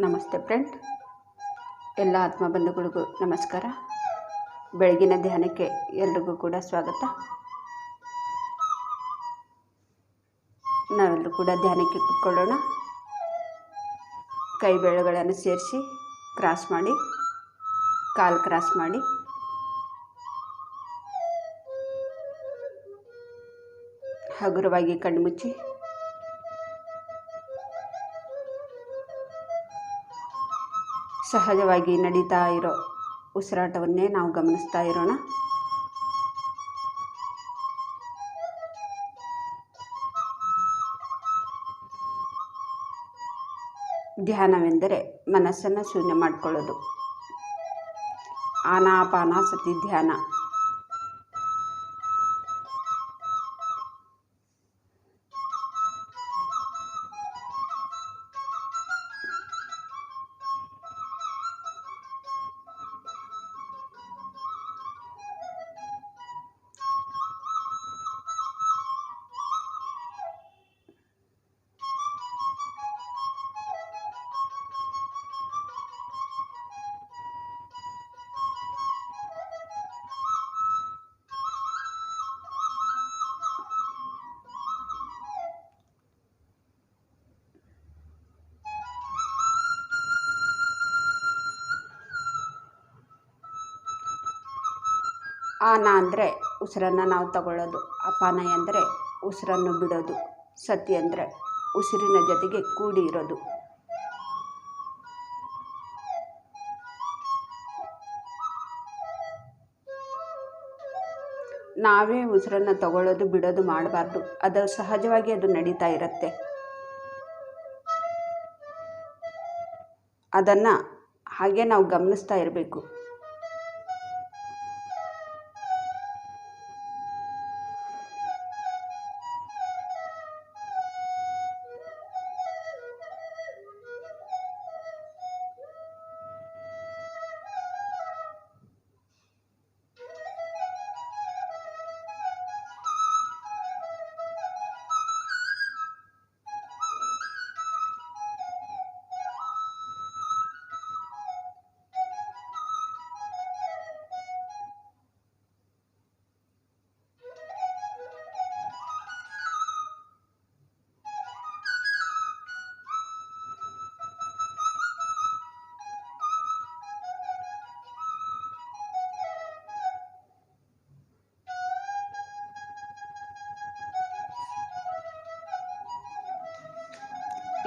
ನಮಸ್ತೆ ಫ್ರೆಂಡ್, ಎಲ್ಲ ಆತ್ಮ ಬಂಧುಗಳಿಗೂ ನಮಸ್ಕಾರ. ಬೆಳಗಿನ ಧ್ಯಾನಕ್ಕೆ ಎಲ್ರಿಗೂ ಕೂಡ ಸ್ವಾಗತ. ನಾವೆಲ್ಲರೂ ಕೂಡ ಧ್ಯಾನಕ್ಕೆ ಕೂತ್ಕೊಳ್ಳೋಣ. ಕೈ ಬೆರಳುಗಳನ್ನು ಸೇರಿಸಿ ಕ್ರಾಸ್ ಮಾಡಿ, ಕಾಲು ಕ್ರಾಸ್ ಮಾಡಿ, ಹಗುರವಾಗಿ ಕಣ್ಣು ಮುಚ್ಚಿ ಸಹಜವಾಗಿ ನಡೀತಾ ಇರೋ ಉಸಿರಾಟವನ್ನೇ ನಾವು ಗಮನಿಸ್ತಾ ಇರೋಣ. ಧ್ಯಾನವೆಂದರೆ ಮನಸ್ಸನ್ನು ಶೂನ್ಯ ಮಾಡಿಕೊಳ್ಳೋದು. ಆನಾಪಾನಾಸತಿ ಧ್ಯಾನ. ಆನ ಅಂದರೆ ಉಸಿರನ್ನು ನಾವು ತಗೊಳ್ಳೋದು, ಅಪಾನ ಅಂದರೆ ಉಸಿರನ್ನು ಬಿಡೋದು, ಸತಿ ಅಂದರೆ ಉಸಿರಿನ ಜೊತೆಗೆ ಕೂಡಿ ಇರೋದು. ನಾವೇ ಉಸಿರನ್ನು ತಗೊಳ್ಳೋದು ಬಿಡೋದು ಮಾಡಬಾರ್ದು. ಅದು ಸಹಜವಾಗಿ ಅದು ನಡೀತಾ ಇರುತ್ತೆ. ಅದನ್ನು ಹಾಗೆ ನಾವು ಗಮನಿಸ್ತಾ ಇರಬೇಕು.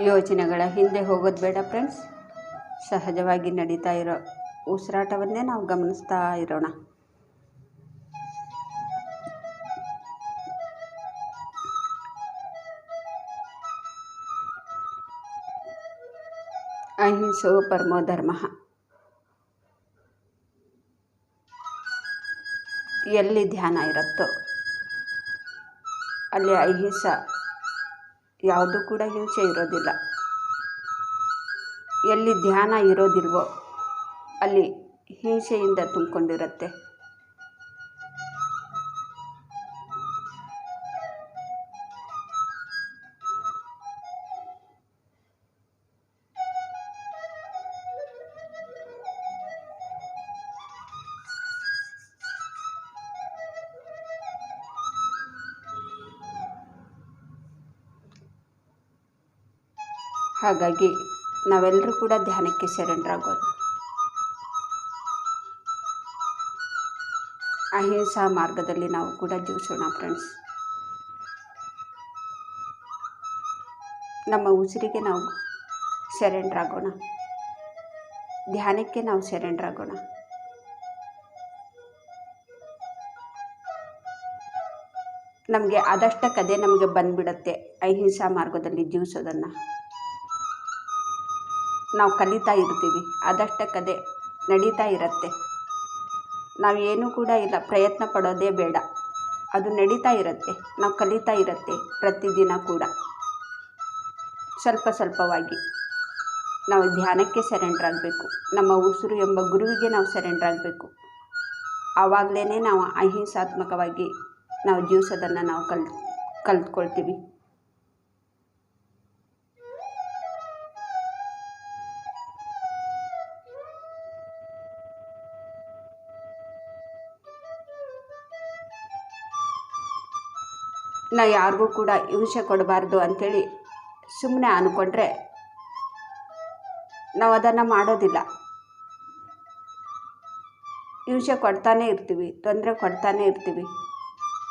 ಯೋಚನೆಗಳ ಹಿಂದೆ ಹೋಗೋದು ಬೇಡ ಫ್ರೆಂಡ್ಸ್. ಸಹಜವಾಗಿ ನಡೀತಾ ಇರೋ ಉಸಿರಾಟವನ್ನೇ ನಾವು ಗಮನಿಸ್ತಾ ಇರೋಣ. ಅಹಿಂಸೋ ಪರಮೋ ಧರ್ಮ. ಎಲ್ಲಿ ಧ್ಯಾನ ಇರುತ್ತೋ ಅಲ್ಲಿ ಅಹಿಂಸೆ, ಯಾವುದೂ ಕೂಡ ಹಿಂಸೆ ಇರೋದಿಲ್ಲ. ಎಲ್ಲಿ ಧ್ಯಾನ ಇರೋದಿಲ್ವೋ ಅಲ್ಲಿ ಹಿಂಸೆಯಿಂದ ತುಂಬಿಕೊಂಡಿರುತ್ತೆ. ಹಾಗಾಗಿ ನಾವೆಲ್ಲರೂ ಕೂಡ ಧ್ಯಾನಕ್ಕೆ ಸರೆಂಡರ್ ಆಗೋದು. ಅಹಿಂಸಾ ಮಾರ್ಗದಲ್ಲಿ ನಾವು ಕೂಡ ಜೀವಿಸೋಣ ಫ್ರೆಂಡ್ಸ್. ನಮ್ಮ ಉಸಿರಿಗೆ ನಾವು ಸರೆಂಡರ್ ಆಗೋಣ. ಧ್ಯಾನಕ್ಕೆ ನಾವು ಸರೆಂಡರ್ ಆಗೋಣ. ನಮಗೆ ಆದಷ್ಟಕ್ಕದೇ ನಮಗೆ ಬಂದುಬಿಡುತ್ತೆ ಅಹಿಂಸಾ ಮಾರ್ಗದಲ್ಲಿ ಜೀವಿಸೋದನ್ನು. ನಾವು ಕಲಿತಾ ಇರ್ತೀವಿ, ಆದಷ್ಟಕ್ಕದೇ ನಡೀತಾ ಇರುತ್ತೆ. ನಾವೇನೂ ಕೂಡ ಇಲ್ಲ, ಪ್ರಯತ್ನ ಪಡೋದೇ ಬೇಡ, ಅದು ನಡೀತಾ ಇರುತ್ತೆ. ನಾವು ಕಲಿತಾ ಇರುತ್ತೆ ಪ್ರತಿದಿನ ಕೂಡ ಸ್ವಲ್ಪ ಸ್ವಲ್ಪವಾಗಿ. ನಾವು ಧ್ಯಾನಕ್ಕೆ ಸರೆಂಡರ್ ಆಗಬೇಕು. ನಮ್ಮ ಉಸಿರು ಎಂಬ ಗುರುವಿಗೆ ನಾವು ಸರೆಂಡರ್ ಆಗಬೇಕು. ಆವಾಗಲೇ ನಾವು ಅಹಿಂಸಾತ್ಮಕವಾಗಿ ನಾವು ಜೀವಿಸೋದನ್ನು ನಾವು ಕಲ್ತ್ಕೊಳ್ತೀವಿ. ನಾವು ಯಾರಿಗೂ ಕೂಡ ಹಿಂಸೆ ಕೊಡಬಾರ್ದು ಅಂಥೇಳಿ ಸುಮ್ಮನೆ ಅಂದ್ಕೊಂಡ್ರೆ ನಾವು ಅದನ್ನು ಮಾಡೋದಿಲ್ಲ. ಹಿಂಸೆ ಕೊಡ್ತಾನೇ ಇರ್ತೀವಿ, ತೊಂದರೆ ಕೊಡ್ತಾನೇ ಇರ್ತೀವಿ.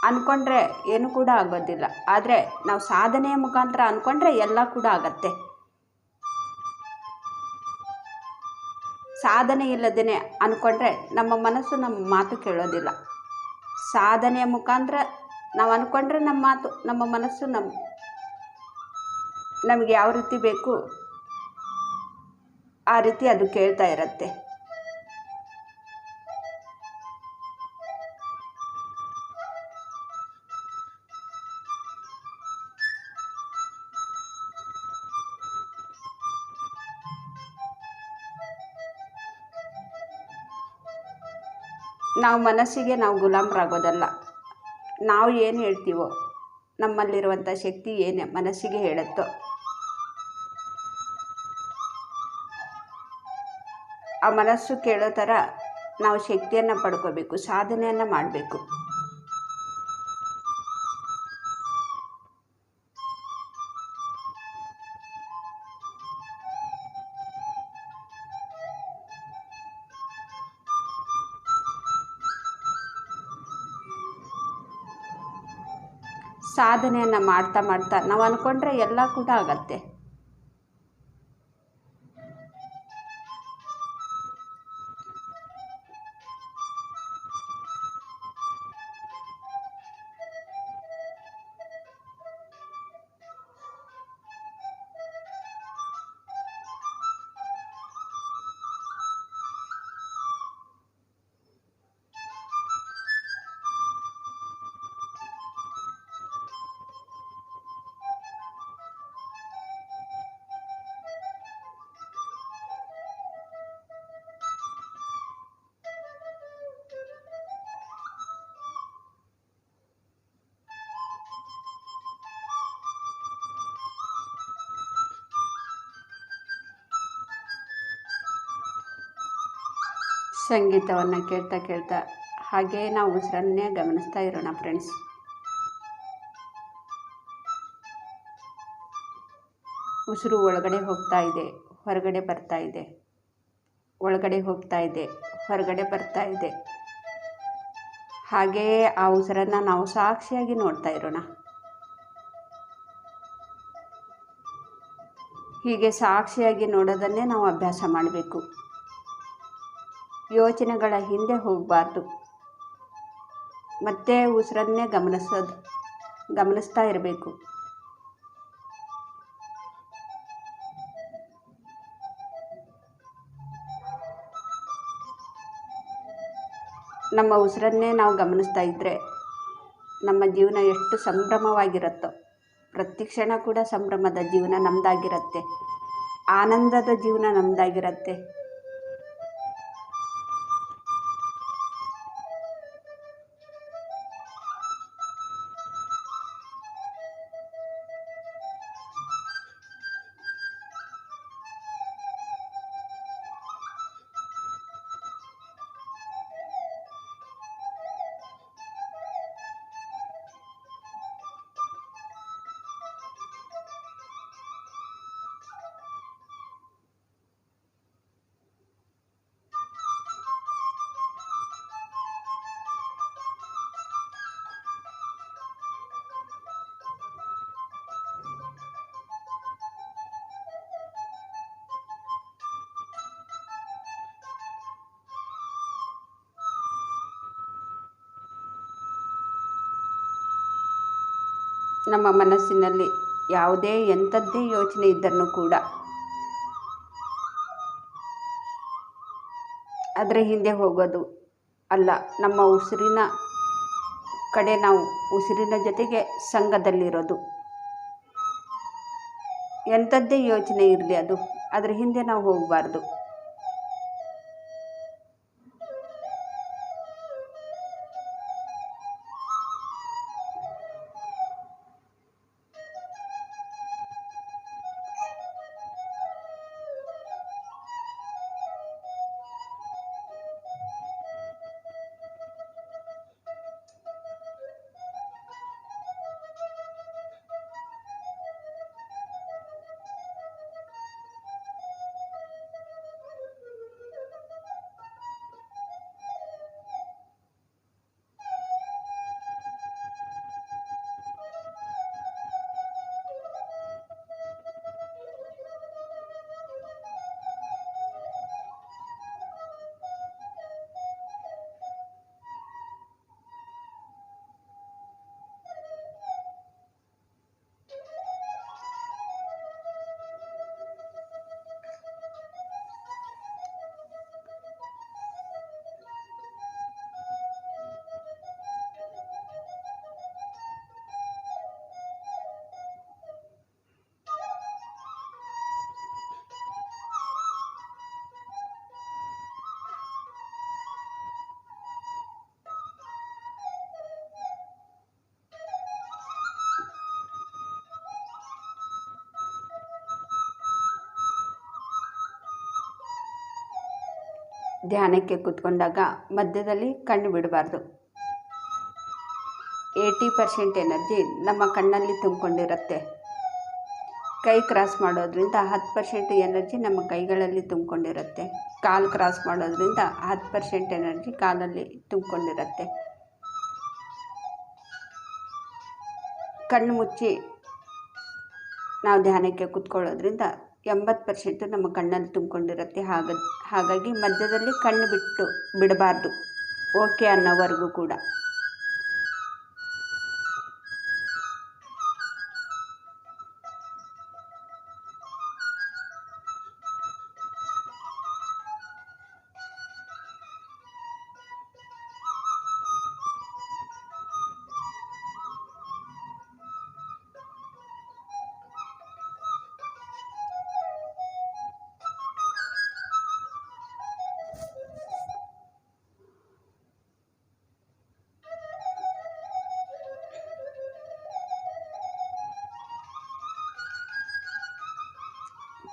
ಅಂದ್ಕೊಂಡ್ರೆ ಏನು ಕೂಡ ಆಗೋದಿಲ್ಲ. ಆದರೆ ನಾವು ಸಾಧನೆಯ ಮುಖಾಂತರ ಅಂದ್ಕೊಂಡ್ರೆ ಎಲ್ಲ ಕೂಡ ಆಗತ್ತೆ. ಸಾಧನೆ ಇಲ್ಲದೇ ಅಂದ್ಕೊಂಡ್ರೆ ನಮ್ಮ ಮನಸ್ಸು ನಮ್ಮ ಮಾತು ಕೇಳೋದಿಲ್ಲ. ಸಾಧನೆಯ ಮುಖಾಂತರ ನಾವು ಅಂದ್ಕೊಂಡ್ರೆ ನಮ್ಮ ಮಾತು, ನಮ್ಮ ಮನಸ್ಸು ನಮಗೆ ಯಾವ ರೀತಿ ಬೇಕು ಆ ರೀತಿ ಅದು ಕೇಳ್ತಾ ಇರುತ್ತೆ. ನಾವು ಮನಸ್ಸಿಗೆ ನಾವು ಗುಲಾಮರಾಗೋದಲ್ಲ. ನಾವು ಏನು ಹೇಳ್ತೀವೋ, ನಮ್ಮಲ್ಲಿರುವಂಥ ಶಕ್ತಿ ಏನೇ ಮನಸ್ಸಿಗೆ ಹೇಳುತ್ತೋ ಆ ಮನಸ್ಸು ಕೇಳೋ ಥರ ನಾವು ಶಕ್ತಿಯನ್ನು ಪಡ್ಕೋಬೇಕು, ಸಾಧನೆಯನ್ನು ಮಾಡಬೇಕು. ಸಾಧನೆಯನ್ನು ಮಾಡ್ತಾ ಮಾಡ್ತಾ ನಾವು ಅಂದ್ಕೊಂಡ್ರೆ ಎಲ್ಲ ಕೂಡ ಆಗತ್ತೆ. ಸಂಗೀತವನ್ನು ಕೇಳ್ತಾ ಕೇಳ್ತಾ ಹಾಗೇ ನಾವು ಉಸಿರನ್ನೇ ಗಮನಿಸ್ತಾ ಇರೋಣ ಫ್ರೆಂಡ್ಸ್. ಉಸಿರು ಒಳಗಡೆ ಹೋಗ್ತಾ ಇದೆ, ಹೊರಗಡೆ ಬರ್ತಾ ಇದೆ, ಒಳಗಡೆ ಹೋಗ್ತಾ ಇದೆ, ಹೊರಗಡೆ ಬರ್ತಾ ಇದೆ. ಹಾಗೆಯೇ ಆ ಉಸಿರನ್ನು ನಾವು ಸಾಕ್ಷಿಯಾಗಿ ನೋಡ್ತಾ ಇರೋಣ. ಹೀಗೆ ಸಾಕ್ಷಿಯಾಗಿ ನೋಡೋದನ್ನೇ ನಾವು ಅಭ್ಯಾಸ ಮಾಡಬೇಕು. ಯೋಚನೆಗಳ ಹಿಂದೆ ಹೋಗಬಾರ್ದು. ಮತ್ತೆ ಉಸಿರನ್ನೇ ಗಮನಿಸ್ತಾ ಇರಬೇಕು. ನಮ್ಮ ಉಸಿರನ್ನೇ ನಾವು ಗಮನಿಸ್ತಾ ಇದ್ದರೆ ನಮ್ಮ ಜೀವನ ಎಷ್ಟು ಸಂಭ್ರಮವಾಗಿರುತ್ತೋ, ಪ್ರತಿ ಕ್ಷಣ ಕೂಡ ಸಂಭ್ರಮದ ಜೀವನ ನಮ್ಮದಾಗಿರುತ್ತೆ, ಆನಂದದ ಜೀವನ ನಮ್ಮದಾಗಿರುತ್ತೆ. ನಮ್ಮ ಮನಸ್ಸಿನಲ್ಲಿ ಯಾವುದೇ ಎಂಥದ್ದೇ ಯೋಚನೆ ಇದ್ದರೂ ಕೂಡ ಅದರ ಹಿಂದೆ ಹೋಗೋದು ಅಲ್ಲ, ನಮ್ಮ ಉಸಿರಿನ ಕಡೆ ನಾವು ಉಸಿರಿನ ಜೊತೆಗೆ ಸಂಘದಲ್ಲಿರೋದು. ಎಂಥದ್ದೇ ಯೋಚನೆ ಇರಲಿ ಅದು ಅದರ ಹಿಂದೆ ನಾವು ಹೋಗಬಾರ್ದು. ಧ್ಯಾನಕ್ಕೆ ಕೂತ್ಕೊಂಡಾಗ ಮಧ್ಯದಲ್ಲಿ ಕಣ್ಣು ಬಿಡಬಾರ್ದು. 80% ಎನರ್ಜಿ ನಮ್ಮ ಕಣ್ಣಲ್ಲಿ ತುಂಬಿಕೊಂಡಿರುತ್ತೆ. ಕೈ ಕ್ರಾಸ್ ಮಾಡೋದ್ರಿಂದ 10% ಎನರ್ಜಿ ನಮ್ಮ ಕೈಗಳಲ್ಲಿ ತುಂಬಿಕೊಂಡಿರುತ್ತೆ. ಕಾಲು ಕ್ರಾಸ್ ಮಾಡೋದ್ರಿಂದ 10% ಎನರ್ಜಿ ಕಾಲಲ್ಲಿ ತುಂಬಿಕೊಂಡಿರುತ್ತೆ. ಕಣ್ಣು ಮುಚ್ಚಿ ನಾವು ಧ್ಯಾನಕ್ಕೆ ಕೂತ್ಕೊಳ್ಳೋದ್ರಿಂದ 80% ನಮ್ಮ ಕಣ್ಣಲ್ಲಿ ತುಂಬಿಕೊಂಡಿರುತ್ತೆ. ಹಾಗಾಗಿ ಮಧ್ಯದಲ್ಲಿ ಕಣ್ಣು ಬಿಡಬಾರ್ದು, ಓಕೆ ಅನ್ನೋವರೆಗೂ ಕೂಡ.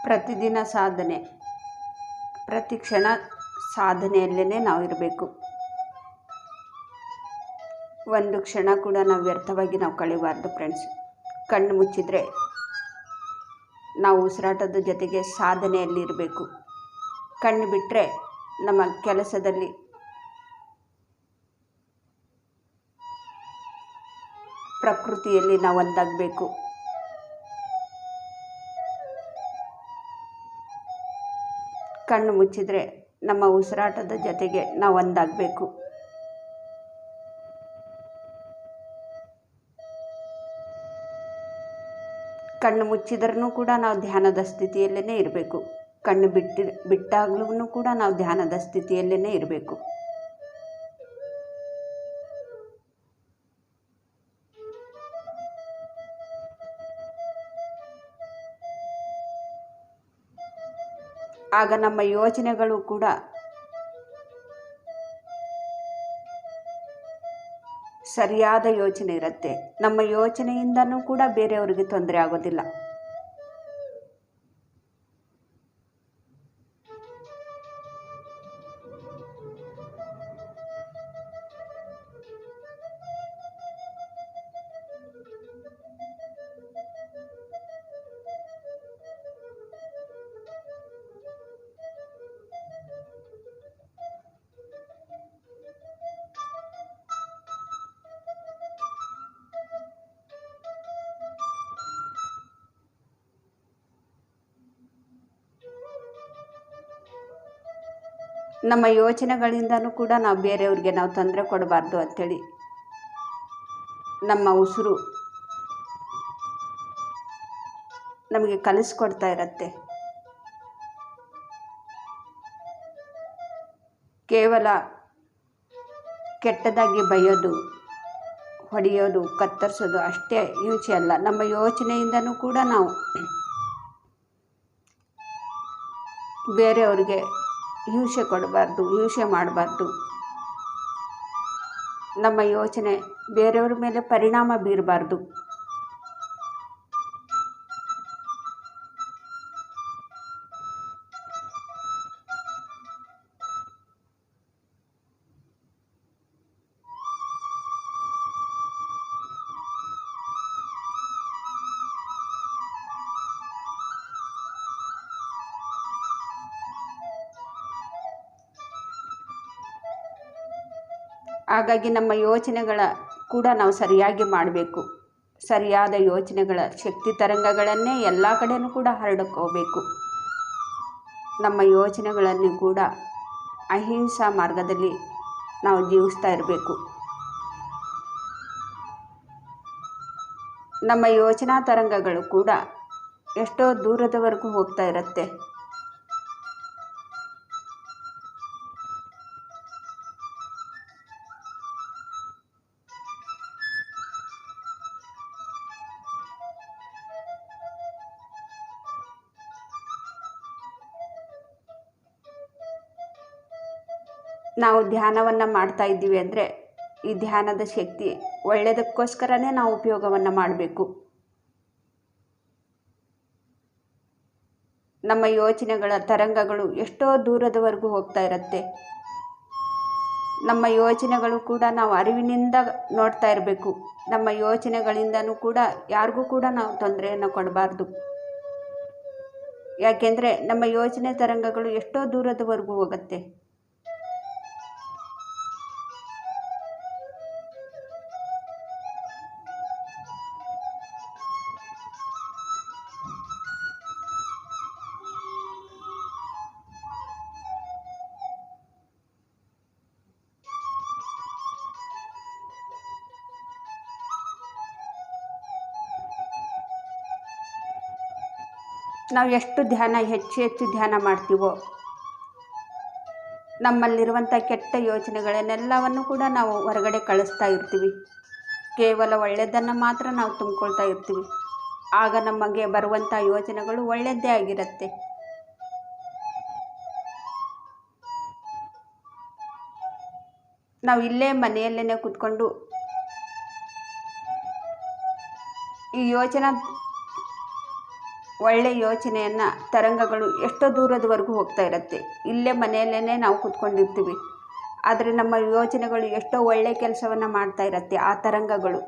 ಪ್ರತಿದಿನ ಸಾಧನೆ, ಪ್ರತಿ ಕ್ಷಣ ಸಾಧನೆಯಲ್ಲೇ ನಾವು ಇರಬೇಕು. ಒಂದು ಕ್ಷಣ ಕೂಡ ನಾವು ವ್ಯರ್ಥವಾಗಿ ನಾವು ಕಳೆಯಬಾರ್ದು ಫ್ರೆಂಡ್ಸ್. ಕಣ್ಣು ಮುಚ್ಚಿದರೆ ನಾವು ಉಸಿರಾಟದ ಜೊತೆಗೆ ಸಾಧನೆಯಲ್ಲಿ ಇರಬೇಕು. ಕಣ್ಣು ಬಿಟ್ಟರೆ ನಮ್ಮ ಕೆಲಸದಲ್ಲಿ ಪ್ರಕೃತಿಯಲ್ಲಿ ನಾವು ಒಂದಾಗಬೇಕು. ಕಣ್ಣು ಮುಚ್ಚಿದರೆ ನಮ್ಮ ಉಸಿರಾಟದ ಜೊತೆಗೆ ನಾವು ಒಂದಾಗಬೇಕು. ಕಣ್ಣು ಮುಚ್ಚಿದ್ರೂ ಕೂಡ ನಾವು ಧ್ಯಾನದ ಸ್ಥಿತಿಯಲ್ಲೇ ಇರಬೇಕು. ಕಣ್ಣು ಬಿಟ್ಟಾಗ್ಲೂ ಕೂಡ ನಾವು ಧ್ಯಾನದ ಸ್ಥಿತಿಯಲ್ಲೇ ಇರಬೇಕು. ಆಗ ನಮ್ಮ ಯೋಚನೆಗಳು ಕೂಡ ಸರಿಯಾದ ಯೋಚನೆ ಇರುತ್ತೆ. ನಮ್ಮ ಯೋಚನೆಯಿಂದನೂ ಕೂಡ ಬೇರೆಯವರಿಗೆ ತೊಂದರೆ ಆಗೋದಿಲ್ಲ. ನಮ್ಮ ಯೋಚನೆಗಳಿಂದನೂ ಕೂಡ ನಾವು ಬೇರೆಯವ್ರಿಗೆ ನಾವು ತೊಂದರೆ ಕೊಡಬಾರ್ದು ಅಂಥೇಳಿ ನಮ್ಮ ಉಸಿರು ನಮಗೆ ಕಲಿಸ್ಕೊಡ್ತಾ ಇರುತ್ತೆ. ಕೇವಲ ಕೆಟ್ಟದಾಗಿ ಬೈಯೋದು, ಹೊಡೆಯೋದು, ಕತ್ತರಿಸೋದು ಅಷ್ಟೇ ಹಿಂಸೆ ಅಲ್ಲ. ನಮ್ಮ ಯೋಚನೆಯಿಂದನೂ ಕೂಡ ನಾವು ಬೇರೆಯವ್ರಿಗೆ ಹಿಂಸೆ ಕೊಡಬಾರ್ದು, ಹಿಂಸೆ ಮಾಡಬಾರ್ದು. ನಮ್ಮ ಯೋಚನೆ ಬೇರೆಯವ್ರ ಮೇಲೆ ಪರಿಣಾಮ ಬೀರಬಾರ್ದು. ಹಾಗಾಗಿ ನಮ್ಮ ಯೋಚನೆಗಳ ಕೂಡ ನಾವು ಸರಿಯಾಗಿ ಮಾಡಬೇಕು. ಸರಿಯಾದ ಯೋಚನೆಗಳ ಶಕ್ತಿ ತರಂಗಗಳನ್ನೇ ಎಲ್ಲ ಕಡೆಯೂ ಕೂಡ ಹರಡ್ಕೋಬೇಕು. ನಮ್ಮ ಯೋಚನೆಗಳನ್ನು ಕೂಡ ಅಹಿಂಸಾ ಮಾರ್ಗದಲ್ಲಿ ನಾವು ಜೀವಿಸ್ತಾ ಇರಬೇಕು. ನಮ್ಮ ಯೋಚನಾ ತರಂಗಗಳು ಕೂಡ ಎಷ್ಟೋ ದೂರದವರೆಗೂ ಹೋಗ್ತಾ ಇರುತ್ತೆ. ನಾವು ಧ್ಯಾನವನ್ನು ಮಾಡ್ತಾ ಇದ್ದೀವಿ ಅಂದರೆ ಈ ಧ್ಯಾನದ ಶಕ್ತಿ ಒಳ್ಳೆಯದಕ್ಕೋಸ್ಕರನೇ ನಾವು ಉಪಯೋಗವನ್ನು ಮಾಡಬೇಕು. ನಮ್ಮ ನಮ್ಮ ಯೋಚನೆಗಳ ತರಂಗಗಳು ಎಷ್ಟೋ ದೂರದವರೆಗೂ ಹೋಗ್ತಾ ಇರುತ್ತೆ. ನಮ್ಮ ಯೋಚನೆಗಳು ಕೂಡ ನಾವು ಅರಿವಿನಿಂದ ನೋಡ್ತಾ ಇರಬೇಕು. ನಮ್ಮ ಯೋಚನೆಗಳಿಂದನೂ ಕೂಡ ಯಾರಿಗೂ ಕೂಡ ನಾವು ತೊಂದರೆಯನ್ನು ಕೊಡಬಾರ್ದು. ಯಾಕೆಂದರೆ ನಮ್ಮ ಯೋಚನೆ ತರಂಗಗಳು ಎಷ್ಟೋ ದೂರದವರೆಗೂ ಹೋಗುತ್ತೆ. ನಾವು ಎಷ್ಟು ಹೆಚ್ಚು ಹೆಚ್ಚು ಧ್ಯಾನ ಮಾಡ್ತೀವೋ ನಮ್ಮಲ್ಲಿರುವಂಥ ಕೆಟ್ಟ ಯೋಚನೆಗಳನ್ನೆಲ್ಲವನ್ನು ಕೂಡ ನಾವು ಹೊರಗಡೆ ಕಳಿಸ್ತಾ ಇರ್ತೀವಿ. ಕೇವಲ ಒಳ್ಳೆಯದನ್ನು ಮಾತ್ರ ನಾವು ತುಂಬಿಕೊಳ್ತಾ ಇರ್ತೀವಿ. ಆಗ ನಮಗೆ ಬರುವಂಥ ಯೋಚನೆಗಳು ಒಳ್ಳೆಯದ್ದೇ ಆಗಿರುತ್ತೆ. ನಾವು ಇಲ್ಲೇ ಮನೆಯಲ್ಲೇ ಕೂತ್ಕೊಂಡು ಈ ಒಳ್ಳೆಯ ಯೋಚನೆಯನ್ನು ತರಂಗಗಳು ಎಷ್ಟೋ ದೂರದವರೆಗೂ ಹೋಗ್ತಾ ಇರುತ್ತೆ. ಇಲ್ಲೇ ಮನೆಯಲ್ಲೇ ನಾವು ಕೂತ್ಕೊಂಡಿರ್ತೀವಿ, ಆದರೆ ನಮ್ಮ ಯೋಚನೆಗಳು ಎಷ್ಟೋ ಒಳ್ಳೆಯ ಕೆಲಸವನ್ನು ಮಾಡ್ತಾ ಇರುತ್ತೆ ಆ ತರಂಗಗಳು.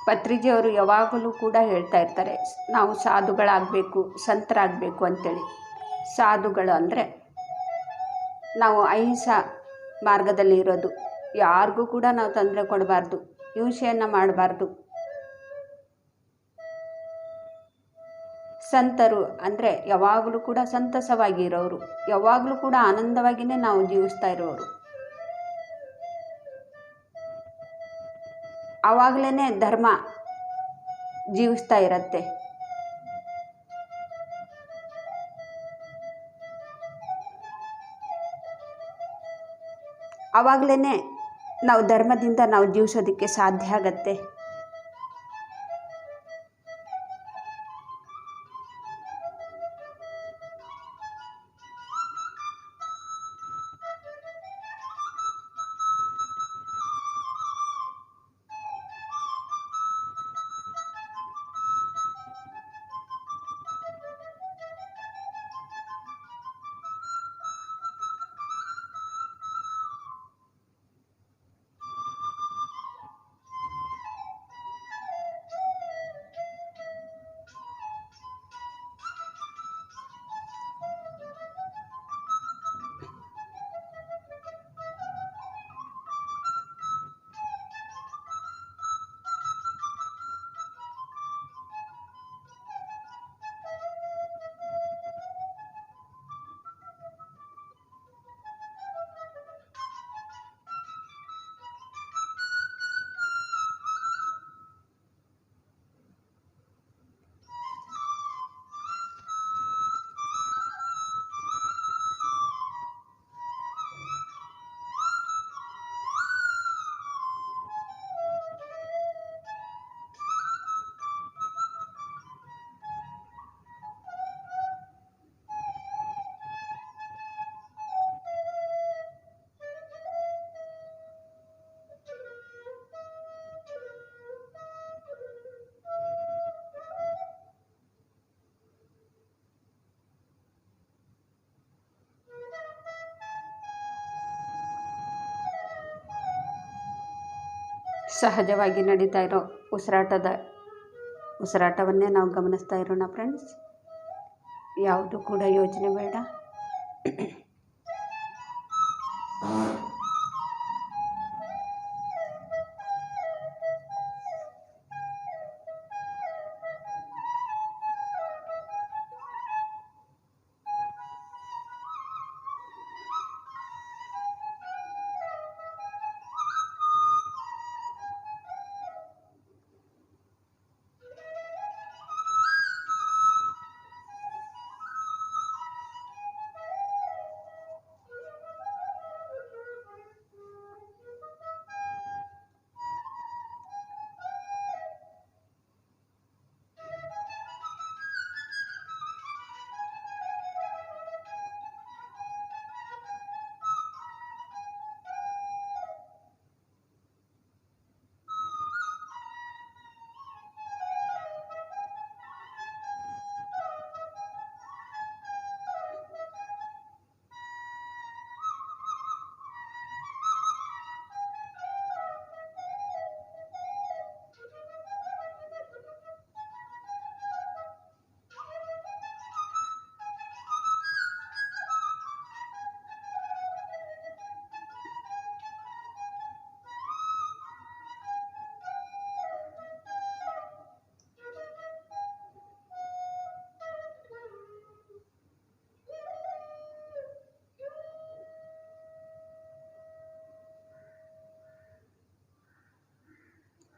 ಪತ್ರಿಜಿಯವರು ಯಾವಾಗಲೂ ಕೂಡ ಹೇಳ್ತಾ ಇರ್ತಾರೆ, ನಾವು ಸಾಧುಗಳಾಗಬೇಕು, ಸಂತರಾಗಬೇಕು ಅಂತೇಳಿ. ಸಾಧುಗಳು ಅಂದರೆ ನಾವು ಅಹಿಂಸಾ ಮಾರ್ಗದಲ್ಲಿ ಇರೋದು. ಯಾರಿಗೂ ಕೂಡ ನಾವು ತೊಂದರೆ ಕೊಡಬಾರ್ದು, ಹಿಂಸೆಯನ್ನು ಮಾಡಬಾರ್ದು. ಸಂತರು ಅಂದರೆ ಯಾವಾಗಲೂ ಕೂಡ ಸಂತಸವಾಗಿ ಇರೋರು, ಯಾವಾಗಲೂ ಕೂಡ ಆನಂದವಾಗಿಯೇ ನಾವು ಜೀವಿಸ್ತಾ ಇರೋರು. ಆವಾಗಲೇ ಧರ್ಮ ಜೀವಿಸ್ತಾ ಇರತ್ತೆ. ಆವಾಗಲೇ ನಾವು ಧರ್ಮದಿಂದ ನಾವು ಜೀವಿಸೋದಕ್ಕೆ ಸಾಧ್ಯ ಆಗತ್ತೆ. ಸಹಜವಾಗಿ ನಡೀತಾ ಇರೋ ಉಸಿರಾಟವನ್ನೇ ನಾವು ಗಮನಿಸ್ತಾ ಇರೋಣ ಫ್ರೆಂಡ್ಸ್. ಯಾವುದು ಕೂಡ ಯೋಚನೆ ಬೇಡ.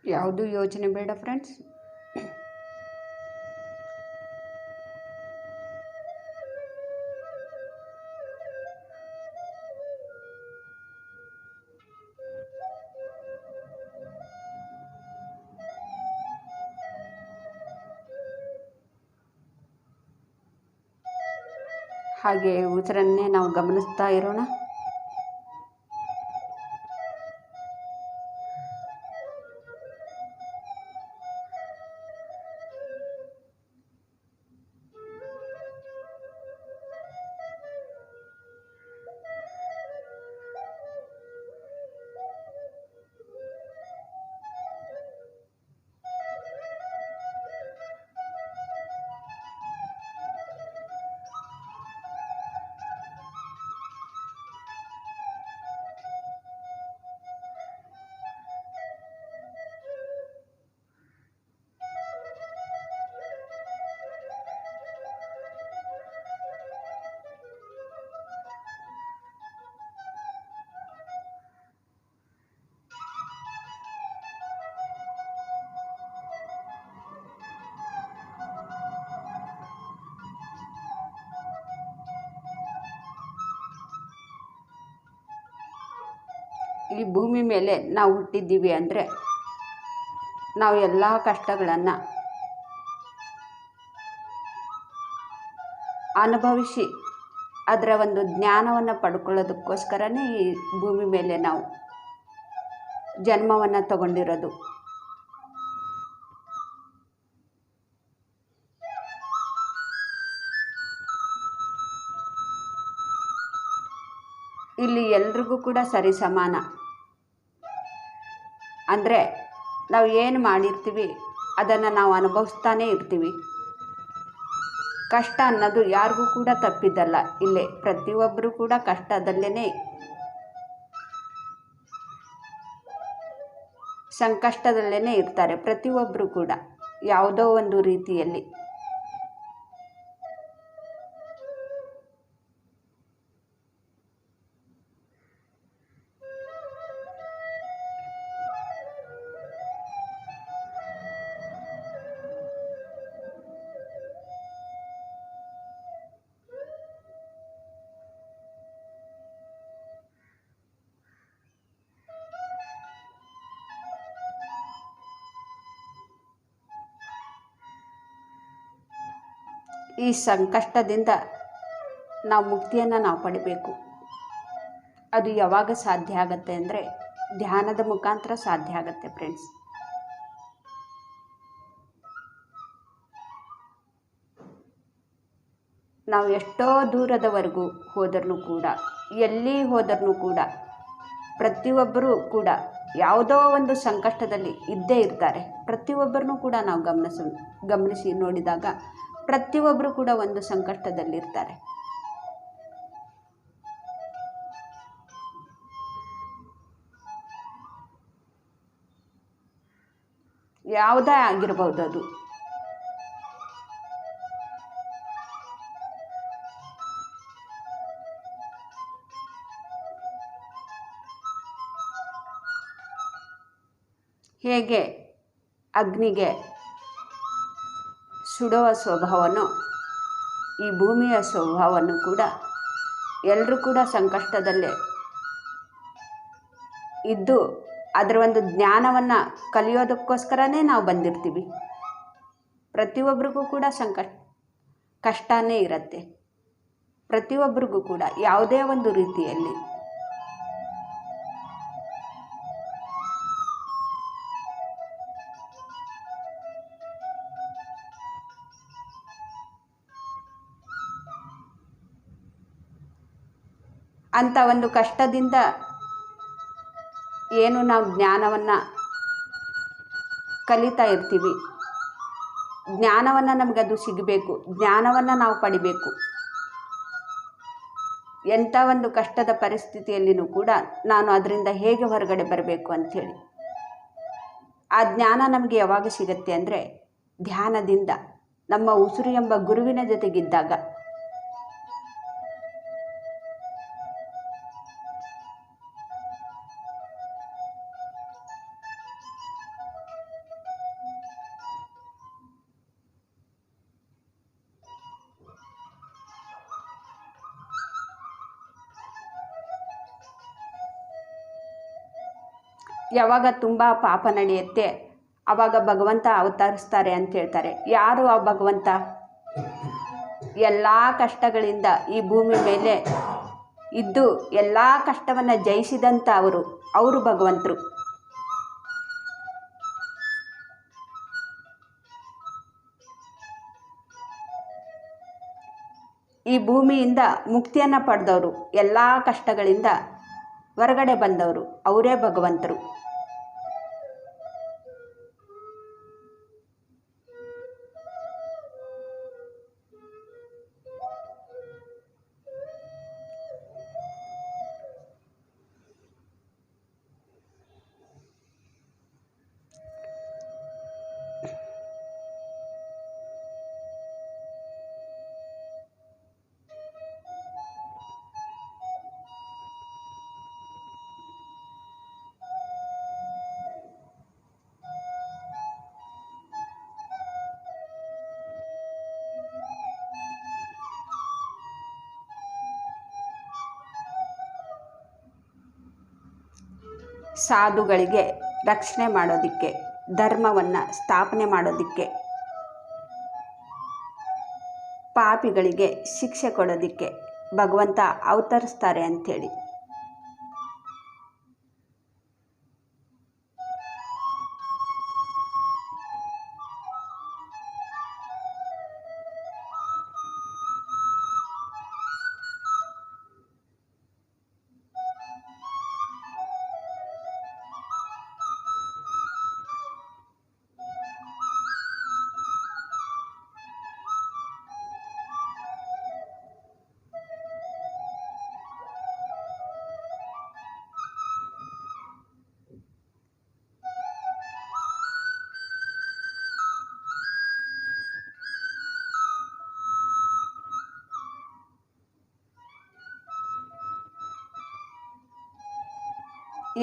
ಯಾವುದು ಯೋಚನೆ ಬೇಡ ಫ್ರೆಂಡ್ಸ್. ಹಾಗೆ ಉಸಿರನ್ನೇ ನಾವು ಗಮನಿಸ್ತಾ ಇರೋಣ. ಈ ಭೂಮಿ ಮೇಲೆ ನಾವು ಹುಟ್ಟಿದ್ದೀವಿ ಅಂದರೆ ನಾವು ಎಲ್ಲ ಕಷ್ಟಗಳನ್ನು ಅನುಭವಿಸಿ ಅದರ ಒಂದು ಜ್ಞಾನವನ್ನು ಪಡ್ಕೊಳ್ಳೋದಕ್ಕೋಸ್ಕರನೇ ಈ ಭೂಮಿ ಮೇಲೆ ನಾವು ಜನ್ಮವನ್ನು ತಗೊಂಡಿರೋದು. ಇಲ್ಲಿ ಎಲ್ರಿಗೂ ಕೂಡ ಸರಿ ಸಮಾನ. ಅಂದರೆ ನಾವು ಏನು ಮಾಡಿರ್ತೀವಿ ಅದನ್ನು ನಾವು ಅನುಭವಿಸ್ತಾನೇ ಇರ್ತೀವಿ. ಕಷ್ಟ ಅನ್ನೋದು ಯಾರಿಗೂ ಕೂಡ ತಪ್ಪಿದ್ದಲ್ಲ. ಇಲ್ಲೇ ಪ್ರತಿಯೊಬ್ಬರೂ ಕೂಡ ಕಷ್ಟದಲ್ಲೇ ಸಂಕಷ್ಟದಲ್ಲೇ ಇರ್ತಾರೆ. ಪ್ರತಿಯೊಬ್ಬರು ಕೂಡ ಯಾವುದೋ ಒಂದು ರೀತಿಯಲ್ಲಿ. ಈ ಸಂಕಷ್ಟದಿಂದ ನಾವು ಮುಕ್ತಿಯನ್ನು ನಾವು ಪಡಿಬೇಕು. ಅದು ಯಾವಾಗ ಸಾಧ್ಯ ಆಗುತ್ತೆ ಅಂದರೆ ಧ್ಯಾನದ ಮುಖಾಂತರ ಸಾಧ್ಯ ಆಗುತ್ತೆ ಫ್ರೆಂಡ್ಸ್. ನಾವು ಎಷ್ಟೋ ದೂರದವರೆಗೂ ಹೋದ್ರೂ ಕೂಡ, ಎಲ್ಲಿ ಹೋದ್ರೂ ಕೂಡ ಪ್ರತಿಯೊಬ್ಬರೂ ಕೂಡ ಯಾವುದೋ ಒಂದು ಸಂಕಷ್ಟದಲ್ಲಿ ಇದ್ದೇ ಇರ್ತಾರೆ. ಪ್ರತಿಯೊಬ್ಬರನ್ನೂ ಕೂಡ ನಾವು ಗಮನಿಸಿ ನೋಡಿದಾಗ ಪ್ರತಿಯೊಬ್ಬರು ಕೂಡ ಒಂದು ಸಂಕಷ್ಟದಲ್ಲಿರ್ತಾರೆ. ಯಾವುದೇ ಆಗಿರ್ಬೋದು ಅದು. ಹೇಗೆ ಅಗ್ನಿಗೆ ಸುಡುವ ಸ್ವಭಾವನೋ ಈ ಭೂಮಿಯ ಸ್ವಭಾವವನ್ನು ಕೂಡ ಎಲ್ಲರೂ ಕೂಡ ಸಂಕಷ್ಟದಲ್ಲೇ ಇದ್ದು ಅದರ ಒಂದು ಜ್ಞಾನವನ್ನು ಕಲಿಯೋದಕ್ಕೋಸ್ಕರನೇ ನಾವು ಬಂದಿರ್ತೀವಿ. ಪ್ರತಿಯೊಬ್ಬರಿಗೂ ಕೂಡ ಕಷ್ಟನೇ ಇರುತ್ತೆ. ಪ್ರತಿಯೊಬ್ಬರಿಗೂ ಕೂಡ ಯಾವುದೇ ಒಂದು ರೀತಿಯಲ್ಲಿ. ಅಂಥ ಒಂದು ಕಷ್ಟದಿಂದ ಏನು ನಾವು ಜ್ಞಾನವನ್ನು ಕಲಿತಾ ಇರ್ತೀವಿ, ಜ್ಞಾನವನ್ನು ನಮಗದು ಸಿಗಬೇಕು, ಜ್ಞಾನವನ್ನು ನಾವು ಪಡಿಬೇಕು. ಎಂಥ ಒಂದು ಕಷ್ಟದ ಪರಿಸ್ಥಿತಿಯಲ್ಲಿಯೂ ಕೂಡ ನಾನು ಅದರಿಂದ ಹೇಗೆ ಹೊರಗಡೆ ಬರಬೇಕು ಅಂಥೇಳಿ ಆ ಜ್ಞಾನ ನಮಗೆ ಯಾವಾಗ ಸಿಗುತ್ತೆ ಅಂದರೆ ಧ್ಯಾನದಿಂದ, ನಮ್ಮ ಉಸಿರು ಎಂಬ ಗುರುವಿನ ಜೊತೆಗಿದ್ದಾಗ. ಯಾವಾಗ ತುಂಬ ಪಾಪ ನಡೆಯುತ್ತೆ ಆವಾಗ ಭಗವಂತ ಅವತರಿಸ್ತಾರೆ ಅಂತ ಹೇಳ್ತಾರೆ. ಯಾರು ಆ ಭಗವಂತ? ಎಲ್ಲ ಕಷ್ಟಗಳಿಂದ ಈ ಭೂಮಿ ಮೇಲೆ ಇದ್ದು ಎಲ್ಲ ಕಷ್ಟವನ್ನು ಜಯಿಸಿದಂಥ ಅವರು ಭಗವಂತರು. ಈ ಭೂಮಿಯಿಂದ ಮುಕ್ತಿಯನ್ನು ಪಡೆದವರು, ಎಲ್ಲ ಕಷ್ಟಗಳಿಂದ ಹೊರಗಡೆ ಬಂದವರು ಅವರೇ ಭಗವಂತರು. ಸಾಧುಗಳಿಗೆ ರಕ್ಷಣೆ ಮಾಡೋದಕ್ಕೆ, ಧರ್ಮವನ್ನು ಸ್ಥಾಪನೆ ಮಾಡೋದಕ್ಕೆ, ಪಾಪಿಗಳಿಗೆ ಶಿಕ್ಷೆ ಕೊಡೋದಕ್ಕೆ ಭಗವಂತ ಅವತರಿಸ್ತಾರೆ ಅಂಥೇಳಿ.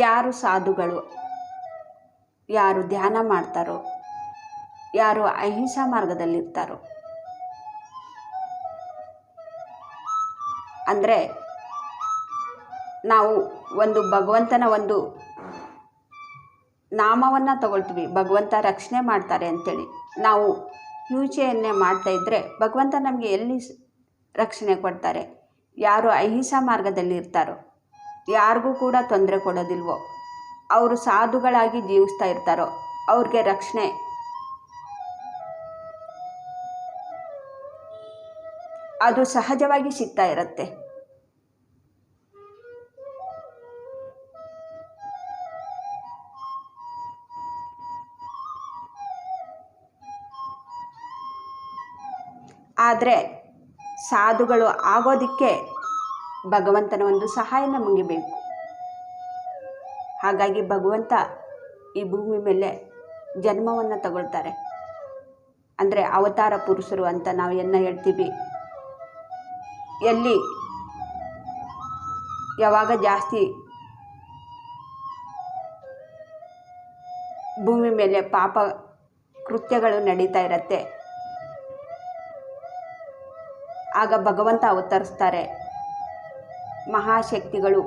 ಯಾರು ಸಾಧುಗಳು, ಯಾರು ಧ್ಯಾನ ಮಾಡ್ತಾರೋ, ಯಾರು ಅಹಿಂಸಾ ಮಾರ್ಗದಲ್ಲಿರ್ತಾರೋ, ಅಂದರೆ ನಾವು ಒಂದು ಭಗವಂತನ ಒಂದು ನಾಮವನ್ನು ತಗೊಳ್ತೀವಿ, ಭಗವಂತ ರಕ್ಷಣೆ ಮಾಡ್ತಾರೆ ಅಂಥೇಳಿ ನಾವು ಹಿಂಸೆಯನ್ನೇ ಮಾಡ್ತಾಯಿದ್ರೆ ಭಗವಂತ ನಮಗೆ ಎಲ್ಲಿ ರಕ್ಷಣೆ ಕೊಡ್ತಾರೆ? ಯಾರು ಅಹಿಂಸಾ ಮಾರ್ಗದಲ್ಲಿ ಇರ್ತಾರೋ, ಯಾರಿಗೂ ಕೂಡ ತೊಂದರೆ ಕೊಡೋದಿಲ್ವೋ, ಅವರು ಸಾಧುಗಳಾಗಿ ಜೀವಿಸ್ತಾ ಇರ್ತಾರೋ ಅವ್ರಿಗೆ ರಕ್ಷಣೆ ಅದು ಸಹಜವಾಗಿ ಸಿಗ್ತಾ ಇರುತ್ತೆ. ಆದರೆ ಸಾಧುಗಳು ಆಗೋದಕ್ಕೆ ಭಗವಂತನ ಒಂದು ಸಹಾಯ ನಮಗೆ ಬೇಕು. ಹಾಗಾಗಿ ಭಗವಂತ ಈ ಭೂಮಿ ಮೇಲೆ ಜನ್ಮವನ್ನು ತಗೊಳ್ತಾರೆ. ಅಂದರೆ ಅವತಾರ ಪುರುಷರು ಅಂತ ನಾವು ಹೇಳ್ತೀವಿ. ಎಲ್ಲಿ ಯಾವಾಗ ಜಾಸ್ತಿ ಭೂಮಿ ಮೇಲೆ ಪಾಪ ಕೃತ್ಯಗಳು ನಡೀತಾ ಇರತ್ತೆ, ಆಗ ಭಗವಂತ ಅವತರಿಸ್ತಾರೆ. ಮಹಾಶಕ್ತಿಗಳು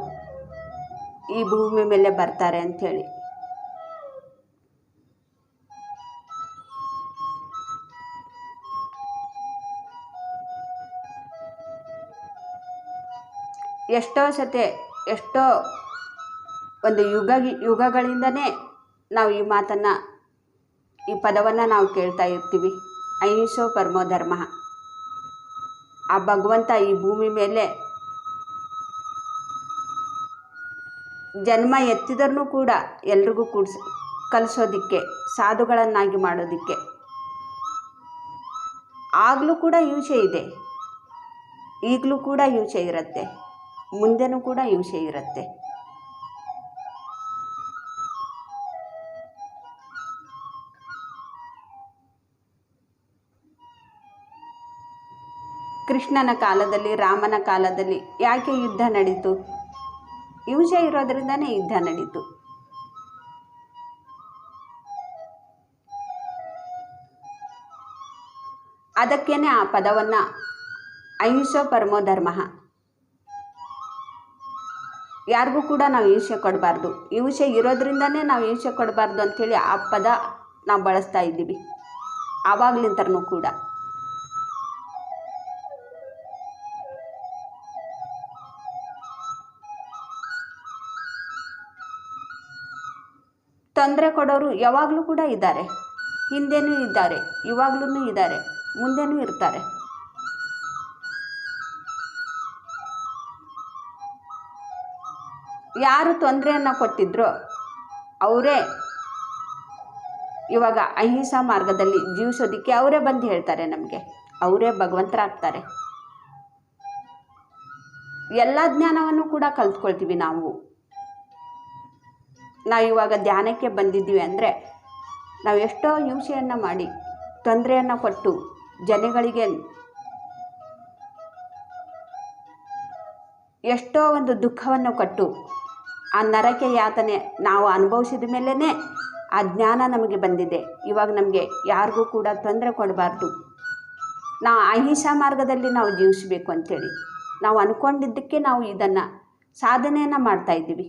ಈ ಭೂಮಿ ಮೇಲೆ ಬರ್ತಾರೆ ಅಂಥೇಳಿ. ಎಷ್ಟೋ ಒಂದು ಯುಗಗಳಿಂದನೇ ನಾವು ಈ ಮಾತನ್ನು, ಈ ಪದವನ್ನು ನಾವು ಕೇಳ್ತಾ ಇರ್ತೀವಿ. ಅಹಿಂಸೋ ಪರಮೋ ಧರ್ಮ. ಆ ಭಗವಂತ ಈ ಭೂಮಿ ಮೇಲೆ ಜನ್ಮ ಎತ್ತಿದ್ರೂ ಕೂಡ ಎಲ್ರಿಗೂ ಕಲಿಸೋದಕ್ಕೆ, ಸಾಧುಗಳನ್ನಾಗಿ ಮಾಡೋದಕ್ಕೆ. ಆಗಲೂ ಕೂಡ ಹಿಂಸೆ ಇದೆ, ಈಗಲೂ ಕೂಡ ಹಿಂಸೆ ಇರುತ್ತೆ, ಮುಂದೆನೂ ಕೂಡ ಹಿಂಸೆ ಇರುತ್ತೆ. ಕೃಷ್ಣನ ಕಾಲದಲ್ಲಿ, ರಾಮನ ಕಾಲದಲ್ಲಿ ಯಾಕೆ ಯುದ್ಧ ನಡೀತು? ಹಿಂಸೆ ಇರೋದ್ರಿಂದನೇ ಯುದ್ಧ ನಡೀತು. ಅದಕ್ಕೇನೆ ಆ ಪದವನ್ನು ಅಹಿಂಸೋ ಪರಮೋ ಧರ್ಮ. ಯಾರಿಗೂ ಕೂಡ ನಾವು ಹಿಂಸೆ ಕೊಡಬಾರ್ದು, ಹಿಂಸೆ ಇರೋದ್ರಿಂದನೇ ನಾವು ಹಿಂಸೆ ಕೊಡಬಾರ್ದು ಅಂಥೇಳಿ ಆ ಪದ ನಾವು ಬಳಸ್ತಾ ಇದ್ದೀವಿ ಆವಾಗ್ಲಿಂತನೂ ಕೂಡ. ತೊಂದರೆ ಕೊಡೋರು ಯಾವಾಗಲೂ ಕೂಡ ಇದ್ದಾರೆ, ಹಿಂದೆನೂ ಇದ್ದಾರೆ, ಇವಾಗಲೂ ಇದ್ದಾರೆ, ಮುಂದೆನೂ ಇರ್ತಾರೆ. ಯಾರು ತೊಂದರೆಯನ್ನು ಕೊಟ್ಟಿದ್ರೋ ಅವರೇ ಇವಾಗ ಅಹಿಂಸಾ ಮಾರ್ಗದಲ್ಲಿ ಜೀವಿಸೋದಕ್ಕೆ ಅವರೇ ಬಂದು ಹೇಳ್ತಾರೆ ನಮಗೆ, ಅವರೇ ಭಗವಂತರಾಗ್ತಾರೆ. ಎಲ್ಲ ಜ್ಞಾನವನ್ನು ಕೂಡ ಕಲ್ತ್ಕೊಳ್ತೀವಿ ನಾವು. ಇವಾಗ ಧ್ಯಾನಕ್ಕೆ ಬಂದಿದ್ದೀವಿ ಅಂದರೆ ನಾವು ಎಷ್ಟೋ ಹಿಂಸೆಯನ್ನು ಮಾಡಿ, ತೊಂದರೆಯನ್ನು ಕೊಟ್ಟು, ಜನಗಳಿಗೆ ಎಷ್ಟೋ ಒಂದು ದುಃಖವನ್ನು ಕೊಟ್ಟು, ಆ ನರಕ ಯಾತನೆ ನಾವು ಅನುಭವಿಸಿದ ಮೇಲೇ ಆ ಜ್ಞಾನ ನಮಗೆ ಬಂದಿದೆ. ಇವಾಗ ನಮಗೆ ಯಾರಿಗೂ ಕೂಡ ತೊಂದರೆ ಕೊಡಬಾರ್ದು, ನಾವು ಅಹಿಂಸಾ ಮಾರ್ಗದಲ್ಲಿ ನಾವು ಜೀವಿಸಬೇಕು ಅಂಥೇಳಿ ನಾವು ಅಂದ್ಕೊಂಡಿದ್ದಕ್ಕೆ ನಾವು ಇದನ್ನು ಸಾಧನೆಯನ್ನು ಮಾಡ್ತಾಯಿದ್ದೀವಿ.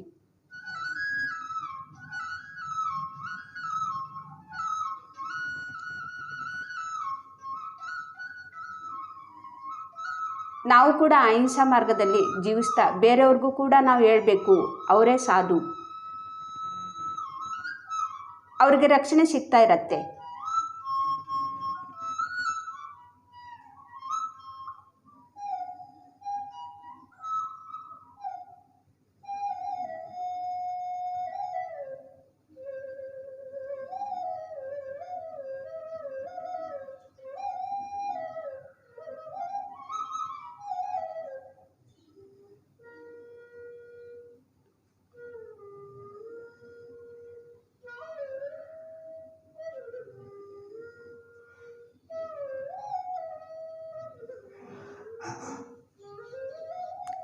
ನಾವು ಕೂಡ ಅಹಿಂಸಾ ಮಾರ್ಗದಲ್ಲಿ ಜೀವಿಸ್ತಾ ಬೇರೆಯವ್ರಿಗೂ ಕೂಡ ನಾವು ಹೇಳಬೇಕು, ಅವರೇ ಸಾಧು, ಅವ್ರಿಗೆ ರಕ್ಷಣೆ ಸಿಗ್ತಾ ಇರತ್ತೆ.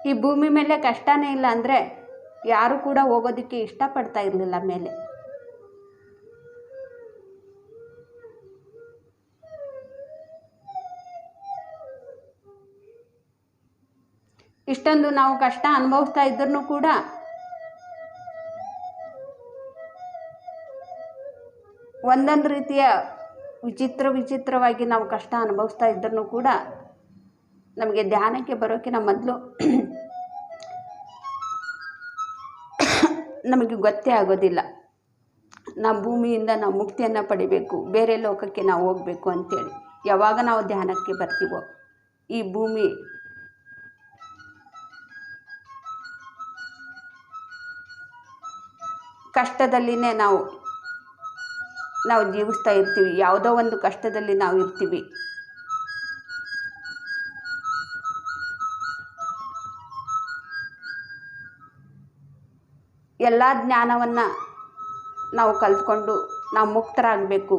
ಈ ಭೂಮಿ ಮೇಲೆ ಕಷ್ಟನೇ ಇಲ್ಲ ಅಂದರೆ ಯಾರು ಕೂಡ ಹೋಗೋದಕ್ಕೆ ಇಷ್ಟಪಡ್ತಾ ಇರಲಿಲ್ಲ ಮೇಲೆ. ಇಷ್ಟೊಂದು ನಾವು ಕಷ್ಟ ಅನುಭವಿಸ್ತಾ ಇದ್ರೂ ಕೂಡ ಒಂದೊಂದು ರೀತಿಯ ವಿಚಿತ್ರವಾಗಿ ನಾವು ಕಷ್ಟ ಅನುಭವಿಸ್ತಾ ಇದ್ರೂ ಕೂಡ ನಮಗೆ ಧ್ಯಾನಕ್ಕೆ ಬರೋಕ್ಕಿಂತ ಮೊದಲು ನಮಗೆ ಗೊತ್ತೇ ಆಗೋದಿಲ್ಲ ನಾವು ಭೂಮಿಯಿಂದ ನಾವು ಮುಕ್ತಿಯನ್ನು ಪಡಿಬೇಕು, ಬೇರೆ ಲೋಕಕ್ಕೆ ನಾವು ಹೋಗಬೇಕು ಅಂಥೇಳಿ. ಯಾವಾಗ ನಾವು ಧ್ಯಾನಕ್ಕೆ ಬರ್ತೀವೋ ಈ ಭೂಮಿ ಕಷ್ಟದಲ್ಲಿನೇ ನಾವು ಜೀವಿಸ್ತಾ ಇರ್ತೀವಿ. ಯಾವುದೋ ಒಂದು ಕಷ್ಟದಲ್ಲಿ ನಾವು ಇರ್ತೀವಿ. ಎಲ್ಲ ಜ್ಞಾನವನ್ನು ನಾವು ಕಲ್ತ್ಕೊಂಡು ನಾವು ಮುಕ್ತರಾಗಬೇಕು.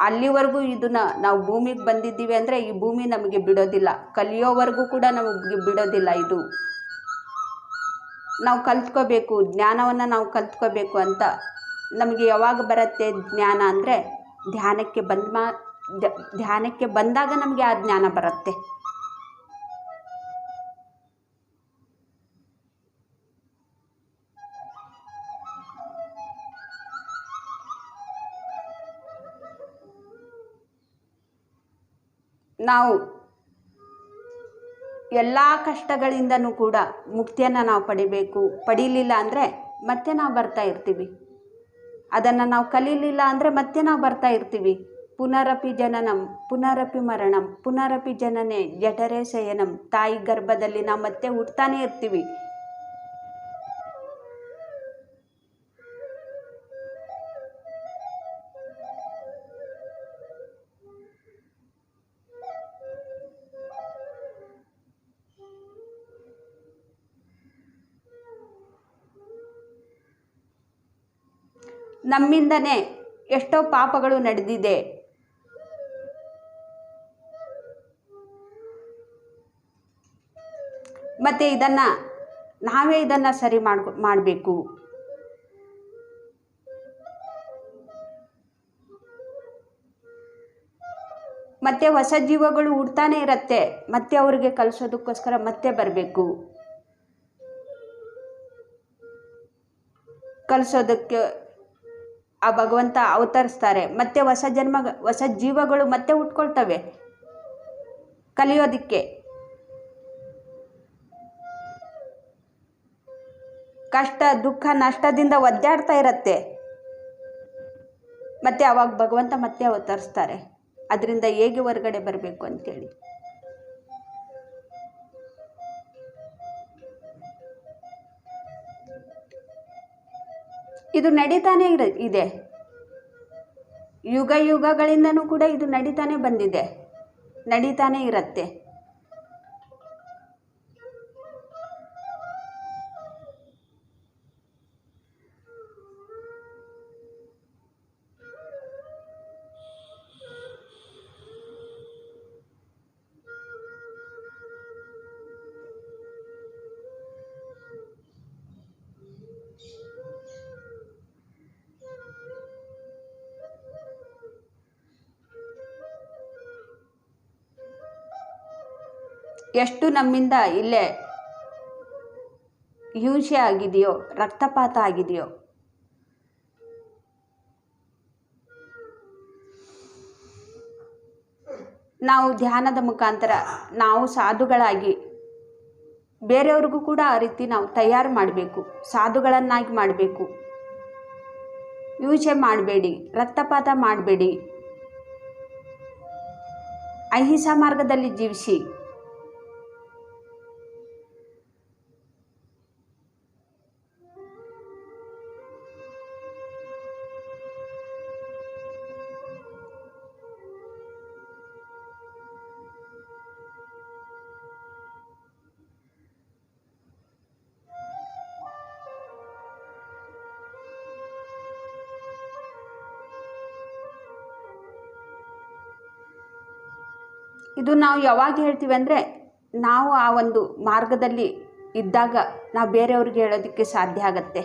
ಅಲ್ಲಿವರೆಗೂ ಇದನ್ನು ನಾವು ಭೂಮಿಗೆ ಬಂದಿದ್ದೀವಿ ಅಂದರೆ ಈ ಭೂಮಿ ನಮಗೆ ಬಿಡೋದಿಲ್ಲ, ಕಲಿಯೋವರೆಗೂ ಕೂಡ ನಮಗೆ ಬಿಡೋದಿಲ್ಲ. ಇದು ನಾವು ಕಲ್ತ್ಕೋಬೇಕು, ಜ್ಞಾನವನ್ನು ನಾವು ಕಲ್ತ್ಕೋಬೇಕು ಅಂತ ನಮಗೆ ಯಾವಾಗ ಬರುತ್ತೆ ಜ್ಞಾನ ಅಂದರೆ ಧ್ಯಾನಕ್ಕೆ ಬಂದಾಗ ನಮಗೆ ಆ ಜ್ಞಾನ ಬರುತ್ತೆ. ನಾವು ಎಲ್ಲ ಕಷ್ಟಗಳಿಂದನೂ ಕೂಡ ಮುಕ್ತಿಯನ್ನು ನಾವು ಪಡಿಬೇಕು. ಪಡೀಲಿಲ್ಲ ಅಂದರೆ ಮತ್ತೆ ನಾವು ಬರ್ತಾ ಇರ್ತೀವಿ. ಅದನ್ನು ನಾವು ಕಲೀಲಿಲ್ಲ ಅಂದರೆ ಮತ್ತೆ ನಾವು ಬರ್ತಾ ಇರ್ತೀವಿ. ಪುನರಪಿ ಜನನಂ ಪುನರಪಿ ಮರಣಂ ಪುನರಪಿ ಜನನೇ ಜಠರೇ ಶಯನಂ. ತಾಯಿ ಗರ್ಭದಲ್ಲಿ ನಾವು ಮತ್ತೆ ಹುಟ್ತಾನೇ ಇರ್ತೀವಿ. ನಮ್ಮಿಂದನೇ ಎಷ್ಟೋ ಪಾಪಗಳು ನಡೆದಿದೆ. ಮತ್ತು ನಾವೇ ಇದನ್ನು ಸರಿ ಮಾಡಬೇಕು. ಮತ್ತೆ ಹೊಸ ಜೀವಗಳು ಹುಡ್ತಾನೆ ಇರುತ್ತೆ. ಮತ್ತೆ ಅವರಿಗೆ ಕಲಿಸೋದಕ್ಕೋಸ್ಕರ ಮತ್ತೆ ಬರಬೇಕು. ಕಲಿಸೋದಕ್ಕೆ ಆ ಭಗವಂತ ಅವತರಿಸ್ತಾರೆ. ಮತ್ತೆ ಹೊಸ ಜೀವಗಳು ಮತ್ತೆ ಹುಟ್ಕೊಳ್ತವೆ ಕಲಿಯೋದಕ್ಕೆ. ಕಷ್ಟ ದುಃಖ ನಷ್ಟದಿಂದ ಒದ್ದಾಡ್ತಾ ಇರತ್ತೆ. ಮತ್ತೆ ಅವಾಗ ಭಗವಂತ ಮತ್ತೆ ಅವತರಿಸ್ತಾರೆ ಅದರಿಂದ ಹೇಗೆ ಹೊರಗಡೆ ಬರಬೇಕು ಅಂತೇಳಿ. ಇದು ನಡೀತಾನೆ ಇದೆ. ಯುಗ ಯುಗಗಳಿಂದನೂ ಕೂಡ ಇದು ನಡೀತಾನೆ ಬಂದಿದೆ, ನಡೀತಾನೆ ಇರತ್ತೆ. ಎಷ್ಟು ನಮ್ಮಿಂದ ಇಲ್ಲೇ ಹಿಂಸೆ ಆಗಿದೆಯೋ, ರಕ್ತಪಾತ ಆಗಿದೆಯೋ, ನಾವು ಧ್ಯಾನದ ಮುಖಾಂತರ ನಾವು ಸಾಧುಗಳಾಗಿ ಬೇರೆಯವ್ರಿಗೂ ಕೂಡ ಆ ರೀತಿ ನಾವು ತಯಾರು ಮಾಡಬೇಕು, ಸಾಧುಗಳನ್ನಾಗಿ ಮಾಡಬೇಕು. ಹಿಂಸೆ ಮಾಡಬೇಡಿ, ರಕ್ತಪಾತ ಮಾಡಬೇಡಿ, ಅಹಿಂಸಾ ಮಾರ್ಗದಲ್ಲಿ ಜೀವಿಸಿ. ಇದು ನಾವು ಯಾವಾಗ ಹೇಳ್ತೀವಿ ಅಂದರೆ, ನಾವು ಆ ಒಂದು ಮಾರ್ಗದಲ್ಲಿ ಇದ್ದಾಗ ನಾವು ಬೇರೆಯವ್ರಿಗೆ ಹೇಳೋದಕ್ಕೆ ಸಾಧ್ಯ ಆಗತ್ತೆ.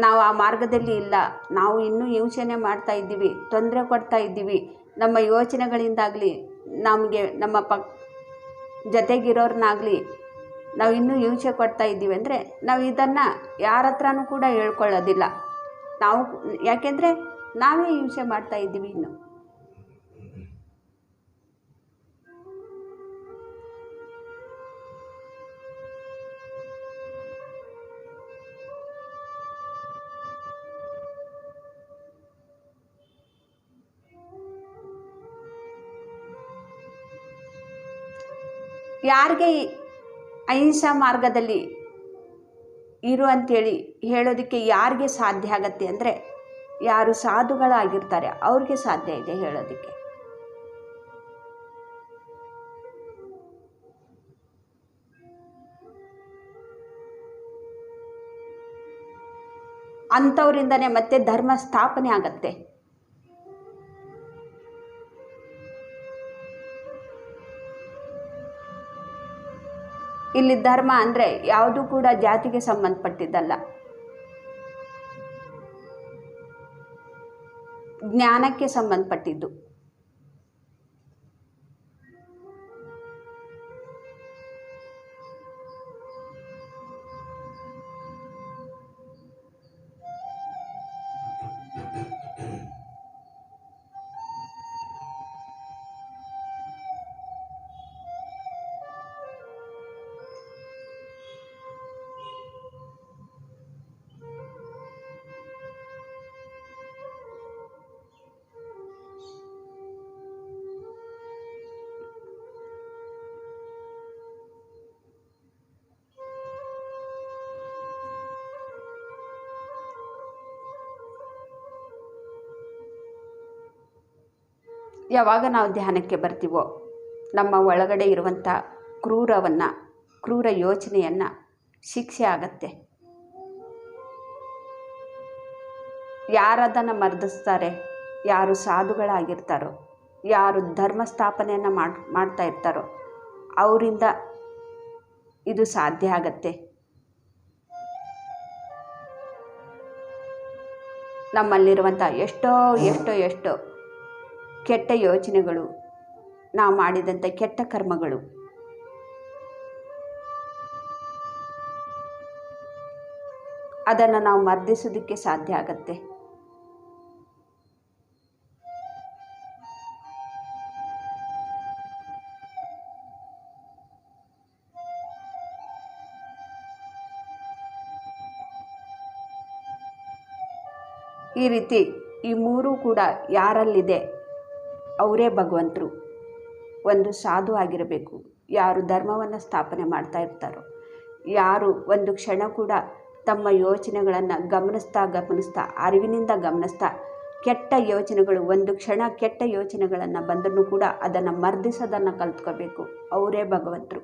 ನಾವು ಆ ಮಾರ್ಗದಲ್ಲಿ ಇಲ್ಲ, ನಾವು ಇನ್ನೂ ಯೋಚನೆ ಮಾಡ್ತಾ ಇದ್ದೀವಿ, ತೊಂದರೆ ಕೊಡ್ತಾ ಇದ್ದೀವಿ, ನಮ್ಮ ಯೋಚನೆಗಳಿಂದಾಗಲಿ ನಮಗೆ ನಮ್ಮ ಜೊತೆಗಿರೋರ್ನಾಗಲಿ ನಾವು ಇನ್ನೂ ಹಿಂಸೆ ಕೊಡ್ತಾ ಇದ್ದೀವಿ ಅಂದರೆ ನಾವು ಇದನ್ನು ಯಾರ ಹತ್ರನೂ ಕೂಡ ಹೇಳ್ಕೊಳ್ಳೋದಿಲ್ಲ. ಯಾಕೆಂದರೆ ನಾವೇ ಹಿಂಸೆ ಮಾಡ್ತಾ ಇದ್ದೀವಿ. ಇನ್ನು ಯಾರಿಗೆ ಅಹಿಂಸಾ ಮಾರ್ಗದಲ್ಲಿ ಇರು ಅಂಥೇಳಿ ಹೇಳೋದಕ್ಕೆ ಯಾರಿಗೆ ಸಾಧ್ಯ ಆಗತ್ತೆ ಅಂದರೆ, ಯಾರು ಸಾಧುಗಳಾಗಿರ್ತಾರೆ ಅವ್ರಿಗೆ ಸಾಧ್ಯ ಇದೆ ಹೇಳೋದಕ್ಕೆ. ಅಂಥವರಿಂದನೇ ಮತ್ತೆ ಧರ್ಮ ಸ್ಥಾಪನೆ ಆಗತ್ತೆ. ಇಲ್ಲಿ ಧರ್ಮ ಅಂದರೆ ಯಾವುದೂ ಕೂಡ ಜಾತಿಗೆ ಸಂಬಂಧಪಟ್ಟಿದ್ದಲ್ಲ, ಜ್ಞಾನಕ್ಕೆ ಸಂಬಂಧಪಟ್ಟಿದ್ದು. ಯಾವಾಗ ನಾವು ಧ್ಯಾನಕ್ಕೆ ಬರ್ತೀವೋ ನಮ್ಮ ಒಳಗಡೆ ಇರುವಂಥ ಕ್ರೂರ ಯೋಚನೆಯನ್ನು ಶಿಕ್ಷೆ ಆಗತ್ತೆ. ಯಾರದನ್ನು ಮರ್ದಿಸ್ತಾರೆ, ಯಾರು ಸಾಧುಗಳಾಗಿರ್ತಾರೋ, ಯಾರು ಧರ್ಮ ಸ್ಥಾಪನೆಯನ್ನು ಮಾಡ್ತಾ ಇರ್ತಾರೋ ಅವರಿಂದ ಇದು ಸಾಧ್ಯ ಆಗತ್ತೆ. ನಮ್ಮಲ್ಲಿರುವಂಥ ಎಷ್ಟೋ ಕೆಟ್ಟ ಯೋಚನೆಗಳು, ನಾವು ಮಾಡಿದಂಥ ಕೆಟ್ಟ ಕರ್ಮಗಳು, ಅದನ್ನು ನಾವು ಮರ್ದಿಸೋದಕ್ಕೆ ಸಾಧ್ಯ ಆಗತ್ತೆ. ಈ ರೀತಿ ಈ ಮೂರೂ ಕೂಡ ಯಾರಲ್ಲಿದೆ ಅವರೇ ಭಗವಂತರು. ಒಂದು ಸಾಧು ಆಗಿರಬೇಕು, ಯಾರು ಧರ್ಮವನ್ನು ಸ್ಥಾಪನೆ ಮಾಡ್ತಾ ಇರ್ತಾರೋ, ಯಾರು ಒಂದು ಕ್ಷಣ ಕೂಡ ತಮ್ಮ ಯೋಚನೆಗಳನ್ನು ಗಮನಿಸ್ತಾ ಅರಿವಿನಿಂದ ಗಮನಿಸ್ತಾ ಕೆಟ್ಟ ಯೋಚನೆಗಳು, ಒಂದು ಕ್ಷಣ ಕೆಟ್ಟ ಯೋಚನೆಗಳನ್ನು ಬಂದರೂ ಕೂಡ ಅದನ್ನು ಮರ್ದಿಸೋದನ್ನು ಕಲ್ತ್ಕೋಬೇಕು, ಅವರೇ ಭಗವಂತರು.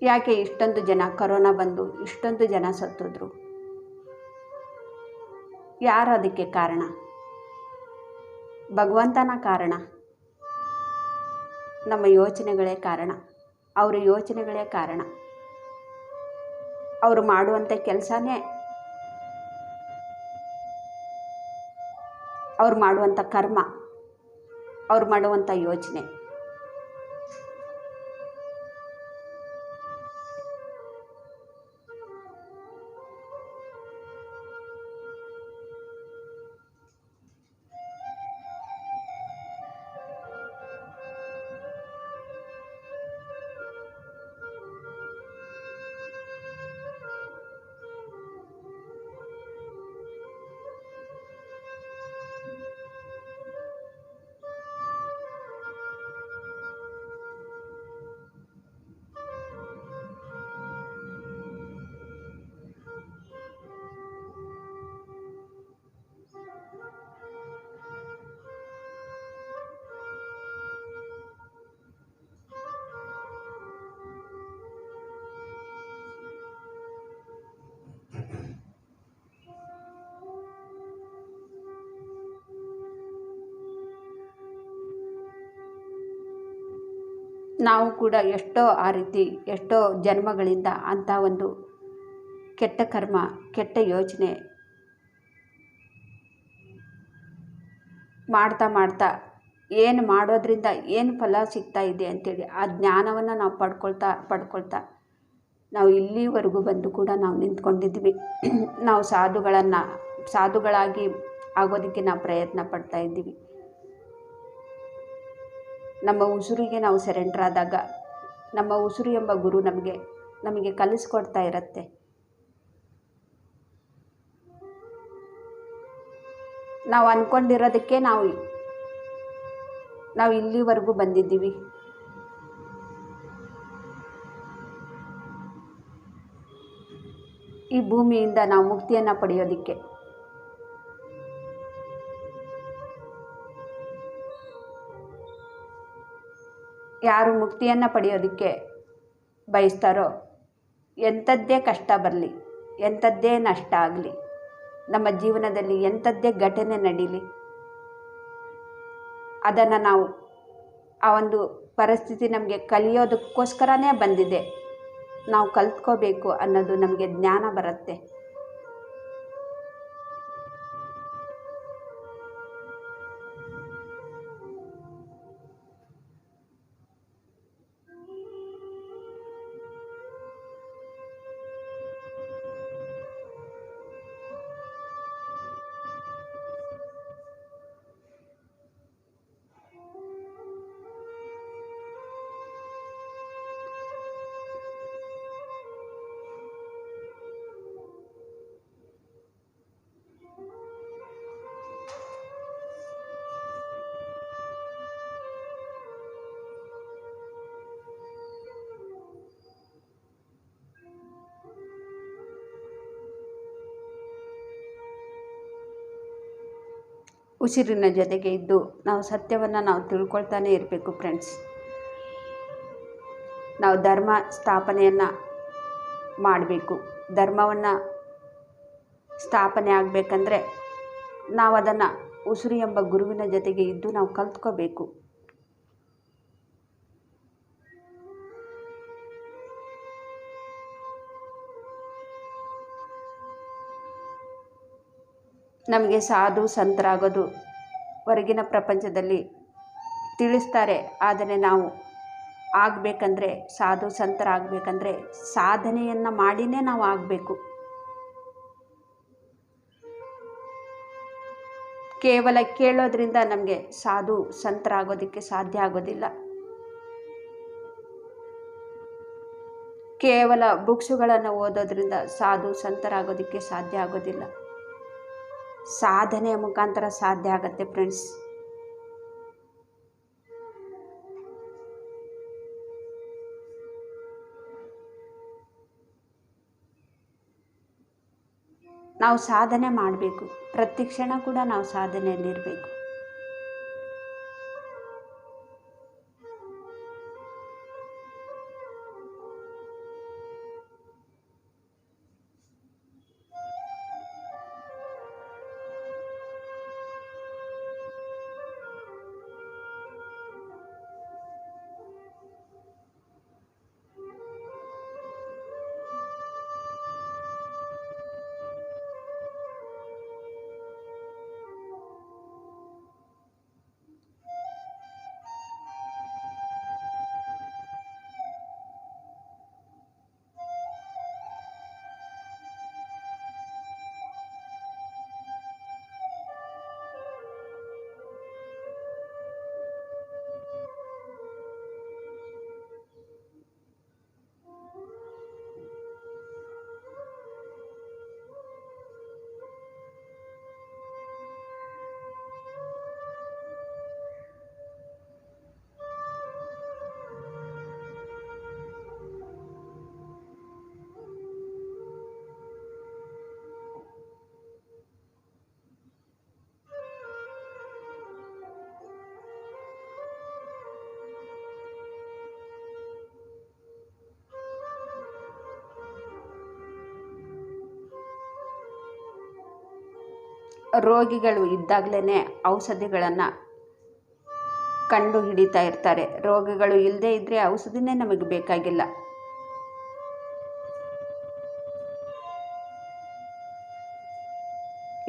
ಯಾಕೆ ಇಷ್ಟೊಂದು ಜನ ಕರೋನಾ ಬಂದು ಇಷ್ಟೊಂದು ಜನ ಸತ್ತೋದ್ರು? ಯಾರು ಅದಕ್ಕೆ ಕಾರಣ? ಭಗವಂತನ ಕಾರಣ? ನಮ್ಮ ಯೋಚನೆಗಳೇ ಕಾರಣ, ಅವರ ಯೋಚನೆಗಳೇ ಕಾರಣ. ಅವರು ಮಾಡುವಂಥ ಕೆಲಸನೇ, ಅವ್ರು ಮಾಡುವಂಥ ಕರ್ಮ, ಅವ್ರು ಮಾಡುವಂಥ ಯೋಚನೆ. ನಾವು ಕೂಡ ಎಷ್ಟೋ ಜನ್ಮಗಳಿಂದ ಅಂಥ ಒಂದು ಕೆಟ್ಟ ಕರ್ಮ, ಕೆಟ್ಟ ಯೋಚನೆ ಮಾಡ್ತಾ ಏನು ಮಾಡೋದ್ರಿಂದ ಏನು ಫಲ ಸಿಗ್ತಾ ಇದೆ ಅಂಥೇಳಿ ಆ ಜ್ಞಾನವನ್ನು ನಾವು ಪಡ್ಕೊಳ್ತಾ ನಾವು ಇಲ್ಲಿವರೆಗೂ ಬಂದು ಕೂಡ ನಾವು ನಿಂತ್ಕೊಂಡಿದ್ವಿ. ನಾವು ಸಾಧುಗಳಾಗಿ ಆಗೋದಕ್ಕೆ ನಾವು ಪ್ರಯತ್ನ ಪಡ್ತಾ ಇದ್ದೀವಿ. ನಮ್ಮ ಉಸಿರಿಗೆ ನಾವು ಸರೆಂಡರ್ ಆದಾಗ ನಮ್ಮ ಉಸಿರು ಎಂಬ ಗುರು ನಮಗೆ ಕಲಿಸ್ಕೊಡ್ತಾ ಇರುತ್ತೆ. ನಾವು ಅಂದ್ಕೊಂಡಿರೋದಕ್ಕೆ ನಾವು ಇಲ್ಲಿವರೆಗೂ ಬಂದಿದ್ದೀವಿ. ಈ ಭೂಮಿಯಿಂದ ನಾವು ಮುಕ್ತಿಯನ್ನು ಪಡೆಯೋದಕ್ಕೆ. ಯಾರು ಮುಕ್ತಿಯನ್ನು ಪಡೆಯೋದಕ್ಕೆ ಬಯಸ್ತಾರೋ, ಎಂಥದ್ದೇ ಕಷ್ಟ ಬರಲಿ, ಎಂಥದ್ದೇ ನಷ್ಟ ಆಗಲಿ, ನಮ್ಮ ಜೀವನದಲ್ಲಿ ಎಂಥದ್ದೇ ಘಟನೆ ನಡೀಲಿ, ಅದನ್ನು ನಾವು ಆ ಒಂದು ಪರಿಸ್ಥಿತಿ ನಮಗೆ ಕಲಿಯೋದಕ್ಕೋಸ್ಕರನೇ ಬಂದಿದೆ, ನಾವು ಕಲ್ತ್ಕೋಬೇಕು ಅನ್ನೋದು ನಮಗೆ ಜ್ಞಾನ ಬರುತ್ತೆ. ಉಸಿರಿನ ಜೊತೆಗೆ ಇದ್ದು ನಾವು ಸತ್ಯವನ್ನು ನಾವು ತಿಳ್ಕೊಳ್ತಾನೆ ಇರಬೇಕು ಫ್ರೆಂಡ್ಸ್. ನಾವು ಧರ್ಮ ಸ್ಥಾಪನೆಯನ್ನು ಮಾಡಬೇಕು. ಧರ್ಮವನ್ನು ಸ್ಥಾಪನೆ ಆಗಬೇಕಂದ್ರೆ ನಾವು ಅದನ್ನು ಉಸಿರು ಎಂಬ ಗುರುವಿನ ಜೊತೆಗೆ ಇದ್ದು ನಾವು ಕಲ್ತ್ಕೋಬೇಕು. ನಮಗೆ ಸಾಧು ಸಂತರಾಗೋದು ಹೊರಗಿನ ಪ್ರಪಂಚದಲ್ಲಿ ತಿಳಿಸ್ತಾರೆ. ಆದರೆ ನಾವು ಆಗಬೇಕಂದ್ರೆ, ಸಾಧು ಸಂತರಾಗಬೇಕಂದ್ರೆ ಸಾಧನೆಯನ್ನು ಮಾಡಿನೇ ನಾವು ಆಗಬೇಕು. ಕೇವಲ ಕೇಳೋದ್ರಿಂದ ನಮಗೆ ಸಾಧು ಸಂತರಾಗೋದಕ್ಕೆ ಸಾಧ್ಯ ಆಗೋದಿಲ್ಲ. ಕೇವಲ ಬುಕ್ಸುಗಳನ್ನು ಓದೋದ್ರಿಂದ ಸಾಧು ಸಂತರಾಗೋದಕ್ಕೆ ಸಾಧ್ಯ ಆಗೋದಿಲ್ಲ. ಸಾಧನೆಯ ಮುಖಾಂತರ ಸಾಧ್ಯ ಆಗುತ್ತೆ ಫ್ರೆಂಡ್ಸ್. ನಾವು ಸಾಧನೆ ಮಾಡಬೇಕು. ಪ್ರತಿ ಕ್ಷಣ ಕೂಡ ನಾವು ಸಾಧನೆಯಲ್ಲಿರಬೇಕು. ರೋಗಿಗಳು ಇದ್ದಾಗಲೇ ಔಷಧಿಗಳನ್ನು ಕಂಡು ಹಿಡಿತಾ ಇರ್ತಾರೆ. ರೋಗಿಗಳು ಇಲ್ಲದೇ ಇದ್ದರೆ ಔಷಧಿನೇ ನಮಗೆ ಬೇಕಾಗಿಲ್ಲ.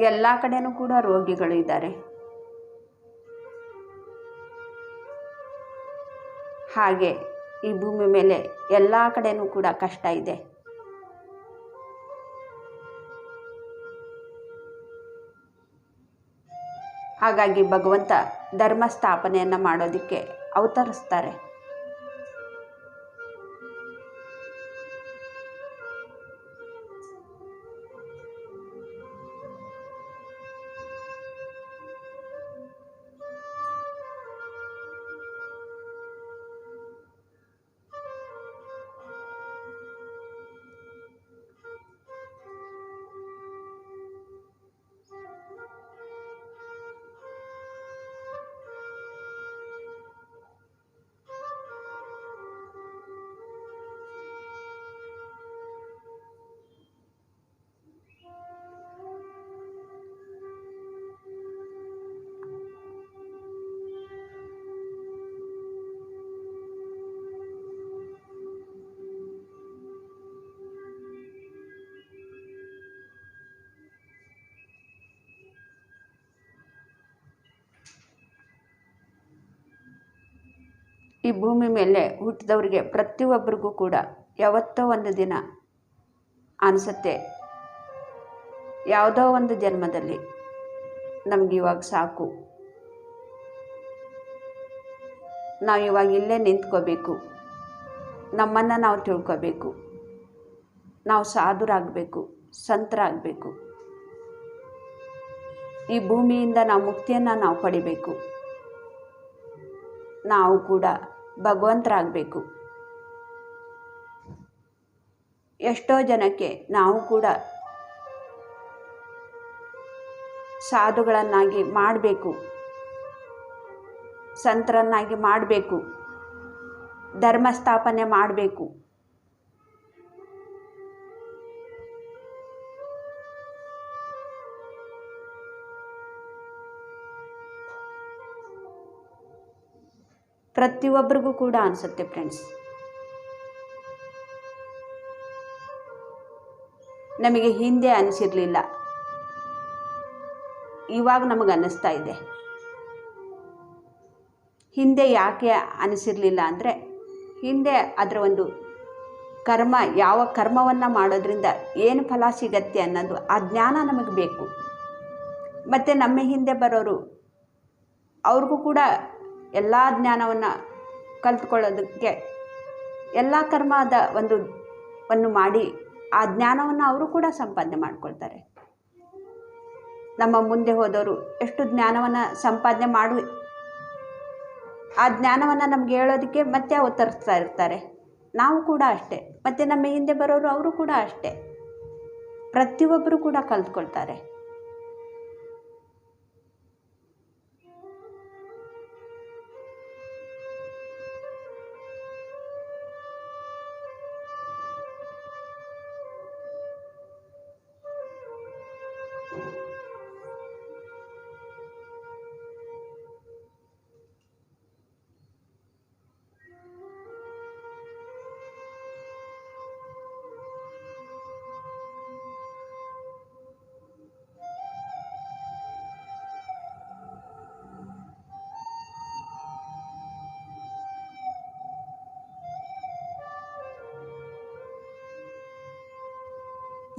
ಎಲ್ಲ ಕಡೆನೂ ಕೂಡ ರೋಗಿಗಳು ಇದ್ದಾರೆ. ಹಾಗೆ ಈ ಭೂಮಿ ಮೇಲೆ ಎಲ್ಲ ಕಡೆನೂ ಕೂಡ ಕಷ್ಟ ಇದೆ. ಹಾಗಾಗಿ ಭಗವಂತ ಧರ್ಮ ಸ್ಥಾಪನೆಯನ್ನು ಮಾಡೋದಕ್ಕೆ ಅವತರಿಸ್ತಾರೆ. ಈ ಭೂಮಿ ಮೇಲೆ ಹುಟ್ಟಿದವರಿಗೆ ಪ್ರತಿಯೊಬ್ಬರಿಗೂ ಕೂಡ ಯಾವತ್ತೋ ಒಂದು ದಿನ ಅನಿಸುತ್ತೆ, ಯಾವುದೋ ಒಂದು ಜನ್ಮದಲ್ಲಿ ನಮಗಿವಾಗ ಸಾಕು, ನಾವು ಇವಾಗ ಇಲ್ಲೇ ನಿಂತ್ಕೋಬೇಕು, ನಮ್ಮನ್ನು ನಾವು ತಿಳ್ಕೋಬೇಕು, ನಾವು ಸಾಧುರಾಗಬೇಕು, ಸಂತರಾಗಬೇಕು, ಈ ಭೂಮಿಯಿಂದ ನಾವು ಮುಕ್ತಿಯನ್ನು ನಾವು ಪಡಿಬೇಕು, ನಾವು ಕೂಡ ಭಗವಂತರಾಗಬೇಕು. ಎಷ್ಟೋ ಜನಕ್ಕೆ ನಾವು ಕೂಡ ಸಾಧುಗಳನ್ನಾಗಿ ಮಾಡಬೇಕು, ಸಂತರನ್ನಾಗಿ ಮಾಡಬೇಕು, ಧರ್ಮ ಸ್ಥಾಪನೆ ಮಾಡಬೇಕು. ಪ್ರತಿಯೊಬ್ಬರಿಗೂ ಕೂಡ ಅನಿಸುತ್ತೆ ಫ್ರೆಂಡ್ಸ್. ನಮಗೆ ಹಿಂದೆ ಅನಿಸಿರಲಿಲ್ಲ, ಇವಾಗ ನಮಗೆ ಅನ್ನಿಸ್ತಾ ಇದೆ. ಹಿಂದೆ ಯಾಕೆ ಅನಿಸಿರಲಿಲ್ಲ ಅಂದರೆ, ಹಿಂದೆ ಅದರ ಒಂದು ಕರ್ಮ, ಯಾವ ಕರ್ಮವನ್ನು ಮಾಡೋದ್ರಿಂದ ಏನು ಫಲ ಸಿಗತ್ತೆ ಅನ್ನೋದು ಆ ಜ್ಞಾನ ನಮಗೆ ಬೇಕು. ಮತ್ತು ನಮ್ಮ ಹಿಂದೆ ಬರೋರು ಅವ್ರಿಗೂ ಕೂಡ ಎಲ್ಲ ಜ್ಞಾನವನ್ನು ಕಲ್ತ್ಕೊಳ್ಳೋದಕ್ಕೆ ಎಲ್ಲ ಕರ್ಮದ ಒಂದು ಮಾಡಿ ಆ ಜ್ಞಾನವನ್ನು ಅವರು ಕೂಡ ಸಂಪಾದನೆ ಮಾಡ್ಕೊಳ್ತಾರೆ. ನಮ್ಮ ಮುಂದೆ ಹೋದವರು ಎಷ್ಟು ಜ್ಞಾನವನ್ನು ಸಂಪಾದನೆ ಮಾಡಿ ಆ ಜ್ಞಾನವನ್ನು ನಮ್ಗೆ ಹೇಳೋದಕ್ಕೆ ಮತ್ತೆ ಅವತರಿಸ್ತಾ ಇರ್ತಾರೆ. ನಾವು ಕೂಡ ಅಷ್ಟೇ, ಮತ್ತು ನಮ್ಮ ಹಿಂದೆ ಬರೋರು ಅವರು ಕೂಡ ಅಷ್ಟೇ, ಪ್ರತಿಯೊಬ್ಬರು ಕೂಡ ಕಲ್ತ್ಕೊಳ್ತಾರೆ.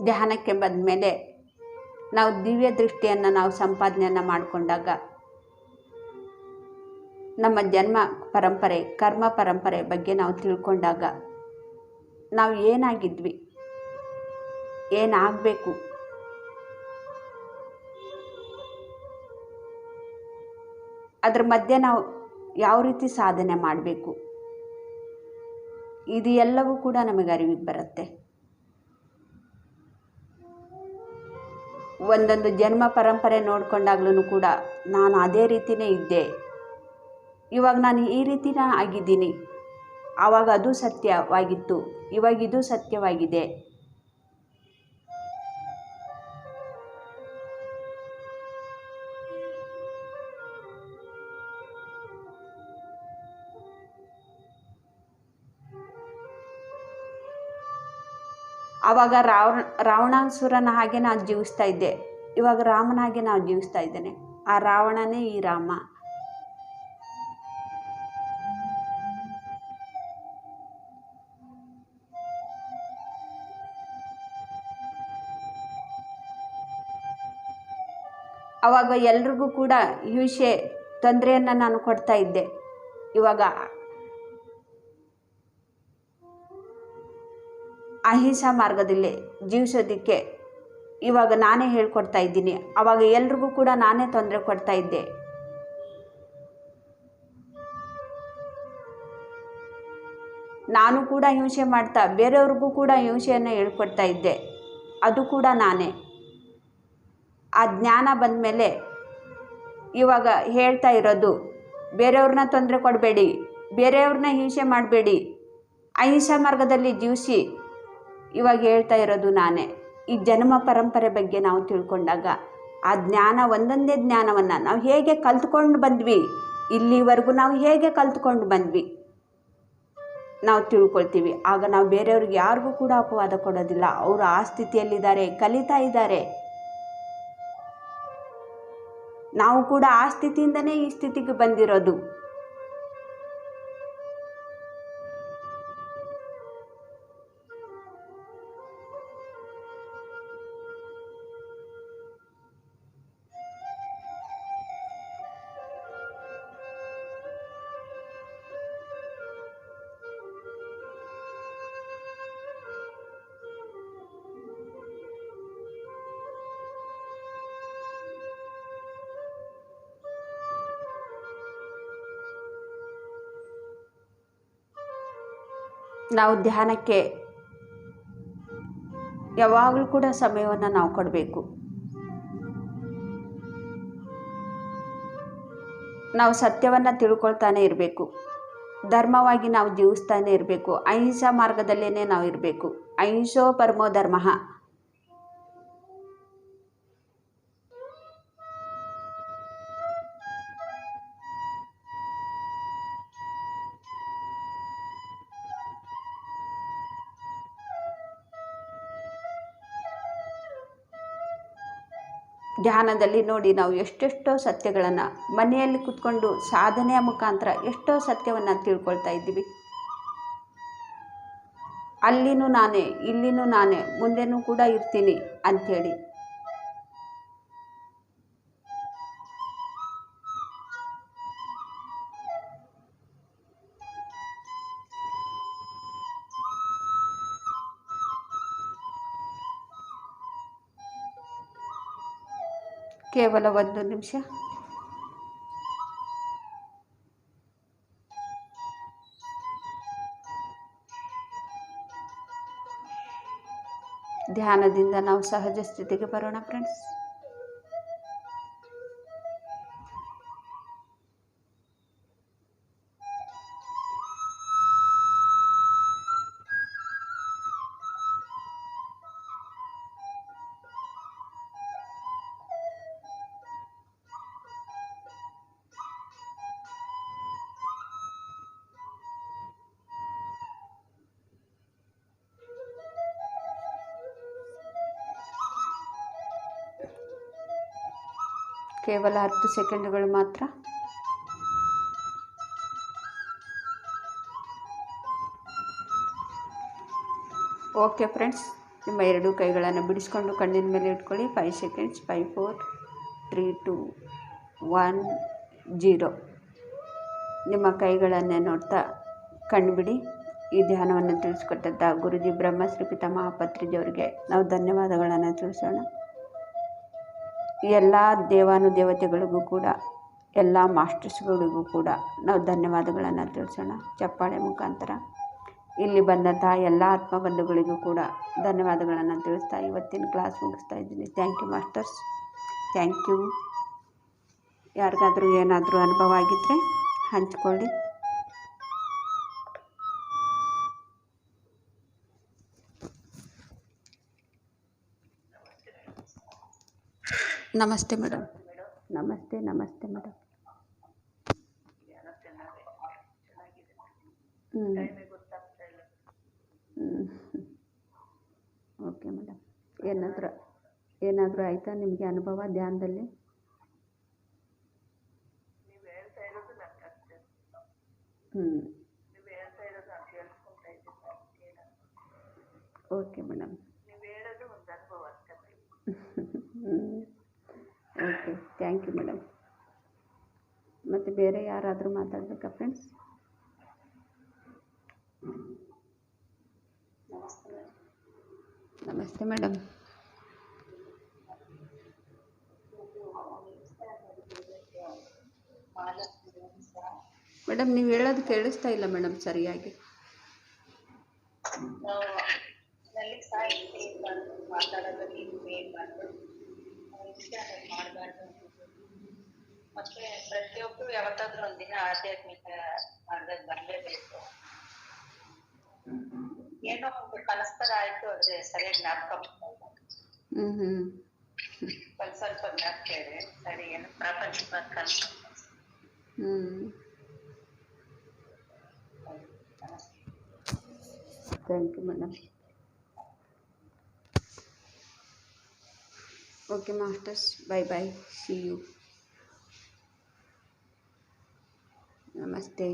ಧ್ಯಾನಕ್ಕೆ ಬಂದ ಮೇಲೆ ನಾವು ದಿವ್ಯ ದೃಷ್ಟಿಯನ್ನು ನಾವು ಸಂಪಾದನೆಯನ್ನು ಮಾಡಿಕೊಂಡಾಗ ನಮ್ಮ ಜನ್ಮ ಪರಂಪರೆ, ಕರ್ಮ ಪರಂಪರೆ ಬಗ್ಗೆ ನಾವು ತಿಳ್ಕೊಂಡಾಗ ನಾವು ಏನಾಗಿದ್ವಿ, ಏನಾಗಬೇಕು, ಅದ್ರ ಮಧ್ಯೆ ನಾವು ಯಾವ ರೀತಿ ಸಾಧನೆ ಮಾಡಬೇಕು, ಇದು ಎಲ್ಲವೂ ಕೂಡ ನಮಗೆ ಅರಿವಿಗೆ ಬರುತ್ತೆ. ಒಂದೊಂದು ಜನ್ಮ ಪರಂಪರೆ ನೋಡಿಕೊಂಡಾಗ್ಲೂ ಕೂಡ ನಾನು ಅದೇ ರೀತಿಯೇ ಇದ್ದೆ, ಇವಾಗ ನಾನು ಈ ರೀತಿನ ಆಗಿದ್ದೀನಿ, ಆವಾಗ ಅದು ಸತ್ಯವಾಗಿತ್ತು, ಇವಾಗ ಇದು ಸತ್ಯವಾಗಿದೆ. ಆವಾಗ ರಾವಣಾಸುರನ ಹಾಗೆ ನಾನು ಜೀವಿಸ್ತಾ ಇದ್ದೆ, ಇವಾಗ ರಾಮನ ಹಾಗೆ ನಾವು ಜೀವಿಸ್ತಾ ಇದ್ದೇನೆ. ಆ ರಾವಣನೇ ಈ ರಾಮ. ಆವಾಗ ಎಲ್ರಿಗೂ ಕೂಡ ಹಿಂಸೆ, ತೊಂದರೆಯನ್ನು ನಾನು ಕೊಡ್ತಾ ಇದ್ದೆ. ಇವಾಗ ಅಹಿಂಸಾ ಮಾರ್ಗದಲ್ಲಿ ಜೀವಿಸೋದಕ್ಕೆ ಇವಾಗ ನಾನೇ ಹೇಳ್ಕೊಡ್ತಾ ಇದ್ದೀನಿ. ಆವಾಗ ಎಲ್ರಿಗೂ ಕೂಡ ನಾನೇ ತೊಂದರೆ ಕೊಡ್ತಾ ಇದ್ದೆ. ನಾನು ಕೂಡ ಹಿಂಸೆ ಮಾಡ್ತಾ ಬೇರೆಯವ್ರಿಗೂ ಕೂಡ ಹಿಂಸೆಯನ್ನು ಹೇಳ್ಕೊಡ್ತಾ ಇದ್ದೆ, ಅದು ಕೂಡ ನಾನೇ. ಆ ಜ್ಞಾನ ಬಂದ ಮೇಲೆ ಇವಾಗ ಹೇಳ್ತಾ ಇರೋದು, ಬೇರೆಯವ್ರನ್ನ ತೊಂದರೆ ಕೊಡಬೇಡಿ, ಬೇರೆಯವ್ರನ್ನ ಹಿಂಸೆ ಮಾಡಬೇಡಿ, ಅಹಿಂಸಾ ಮಾರ್ಗದಲ್ಲಿ ಜೀವಿಸಿ. ಇವಾಗ ಹೇಳ್ತಾ ಇರೋದು ನಾನೇ. ಈ ಜನ್ಮ ಪರಂಪರೆ ಬಗ್ಗೆ ನಾವು ತಿಳ್ಕೊಂಡಾಗ ಆ ಜ್ಞಾನ, ಒಂದೊಂದೇ ಜ್ಞಾನವನ್ನು ನಾವು ಹೇಗೆ ಕಲ್ತ್ಕೊಂಡು ಬಂದ್ವಿ, ಇಲ್ಲಿವರೆಗೂ ನಾವು ಹೇಗೆ ಕಲ್ತ್ಕೊಂಡು ಬಂದ್ವಿ ನಾವು ತಿಳ್ಕೊಳ್ತೀವಿ. ಆಗ ನಾವು ಬೇರೆಯವ್ರಿಗೆ ಯಾರಿಗೂ ಕೂಡ ಅಪವಾದ ಕೊಡೋದಿಲ್ಲ. ಅವರು ಆ ಸ್ಥಿತಿಯಲ್ಲಿದ್ದಾರೆ, ಕಲಿತಾ ಇದ್ದಾರೆ. ನಾವು ಕೂಡ ಆ ಸ್ಥಿತಿಯಿಂದನೇ ಈ ಸ್ಥಿತಿಗೆ ಬಂದಿರೋದು. ನಾವು ಧ್ಯಾನಕ್ಕೆ ಯಾವಾಗಲೂ ಕೂಡ ಸಮಯವನ್ನು ನಾವು ಕೊಡಬೇಕು. ನಾವು ಸತ್ಯವನ್ನು ತಿಳ್ಕೊಳ್ತಾನೆ ಇರಬೇಕು. ಧರ್ಮವಾಗಿ ನಾವು ಜೀವಿಸ್ತಾನೆ ಇರಬೇಕು. ಅಹಿಂಸಾ ಮಾರ್ಗದಲ್ಲೇ ನಾವು ಇರಬೇಕು. ಅಹಿಂಸೋ ಪರಮೋ ಧರ್ಮ. ಧ್ಯಾನದಲ್ಲಿ ನೋಡಿ, ನಾವು ಎಷ್ಟೆಷ್ಟೋ ಸತ್ಯಗಳನ್ನು ಮನೆಯಲ್ಲಿ ಕೂತ್ಕೊಂಡು ಸಾಧನೆಯ ಮುಖಾಂತರ ಎಷ್ಟೋ ಸತ್ಯವನ್ನು ತಿಳ್ಕೊಳ್ತಾ ಇದ್ದೀವಿ. ಅಲ್ಲಿನೂ ನಾನೇ, ಇಲ್ಲಿನೂ ನಾನೇ, ಮುಂದೆನೂ ಕೂಡ ಇರ್ತೀನಿ ಅಂಥೇಳಿ. ಕೇವಲ 1 ನಿಮಿಷ. ಧ್ಯಾನದಿಂದ ನಾವು ಸಹಜ ಸ್ಥಿತಿಗೆ ಬರೋಣ ಫ್ರೆಂಡ್ಸ್. ಕೇವಲ 10 ಸೆಕೆಂಡುಗಳು ಮಾತ್ರ. ಓಕೆ ಫ್ರೆಂಡ್ಸ್, ನಿಮ್ಮ 2 ಕೈಗಳನ್ನು ಬಿಡಿಸ್ಕೊಂಡು ಕಣ್ಣಿನ ಮೇಲೆ ಇಟ್ಕೊಳ್ಳಿ. 5 ಸೆಕೆಂಡ್ಸ್. 5 4 3 2 1 0. ನಿಮ್ಮ ಕೈಗಳನ್ನೇ ನೋಡ್ತಾ ಕಣ್ಣು ಬಿಡಿ. ಈ ಧ್ಯಾನವನ್ನು ತಿಳಿಸ್ಕೊಟ್ಟಂಥ ಗುರುಜಿ ಬ್ರಹ್ಮಶ್ರೀ ಪಿತಾಮಹ ಪತ್ರಿಜಿಯವರಿಗೆ ನಾವು ಧನ್ಯವಾದಗಳನ್ನು ತಿಳಿಸೋಣ. ಎಲ್ಲ ದೇವಾನುದೇವತೆಗಳಿಗೂ ಕೂಡ, ಎಲ್ಲ ಮಾಸ್ಟರ್ಸ್ಗಳಿಗೂ ಕೂಡ ನಾವು ಧನ್ಯವಾದಗಳನ್ನು ತಿಳಿಸೋಣ ಚಪ್ಪಾಳೆ ಮುಖಾಂತರ. ಇಲ್ಲಿ ಬಂದಂತಹ ಎಲ್ಲ ಆತ್ಮಬಂಧುಗಳಿಗೂ ಕೂಡ ಧನ್ಯವಾದಗಳನ್ನು ತಿಳಿಸ್ತಾ ಇವತ್ತಿನ ಕ್ಲಾಸ್ ಮುಗಿಸ್ತಾ ಇದ್ದೀನಿ. Thank you masters, thank you. ಯಾರಿಗಾದರೂ ಏನಾದರೂ ಅನುಭವ ಆಗಿದ್ದರೆ ಹಂಚ್ಕೊಳ್ಳಿ. ನಮಸ್ತೆ ಮೇಡಮ್. ನಮಸ್ತೆ ನಮಸ್ತೆ ಮೇಡಮ್. Okay madam. ಏನಾದರೂ ಆಯಿತಾ ನಿಮಗೆ ಅನುಭವ ಧ್ಯಾನದಲ್ಲಿ? Okay madam. Okay, thank you madam. ಮತ್ತು ಬೇರೆ ಯಾರಾದರೂ ಮಾತಾಡಬೇಕಾ ಫ್ರೆಂಡ್ಸ್? ನಮಸ್ತೆ ಮೇಡಮ್. ಮೇಡಮ್ ನೀವು ಹೇಳೋದು ಕೇಳಿಸ್ತಾ ಇಲ್ಲ ಮೇಡಮ್ ಸರಿಯಾಗಿ. ಮತ್ತೆ ಪ್ರತಿಯೊಬ್ಬರು ಯಾವತ್ತಾದ್ರೂ ಒಂದಿನ ಆಧ್ಯಾತ್ಮಿಕ ಮಾರ್ಗಕ್ಕೆ ಬರಲೇಬೇಕು. ಏನೋ ಒಂದು ಕನಸ್ತರ ಆಯ್ತು, ಅದ್ರೆ ಸರಿಯಾಗಿ ಜ್ಞಾಪಕ ಸ್ವಲ್ಪ ಜ್ಞಾಪಕ ಇದೆ. ಸರಿ, ಏನು ಪ್ರಾಪಂಚಿಕ ಕನಸು. Thank you madam. Okay masters, bye bye, see you. ನಮಸ್ತೆ.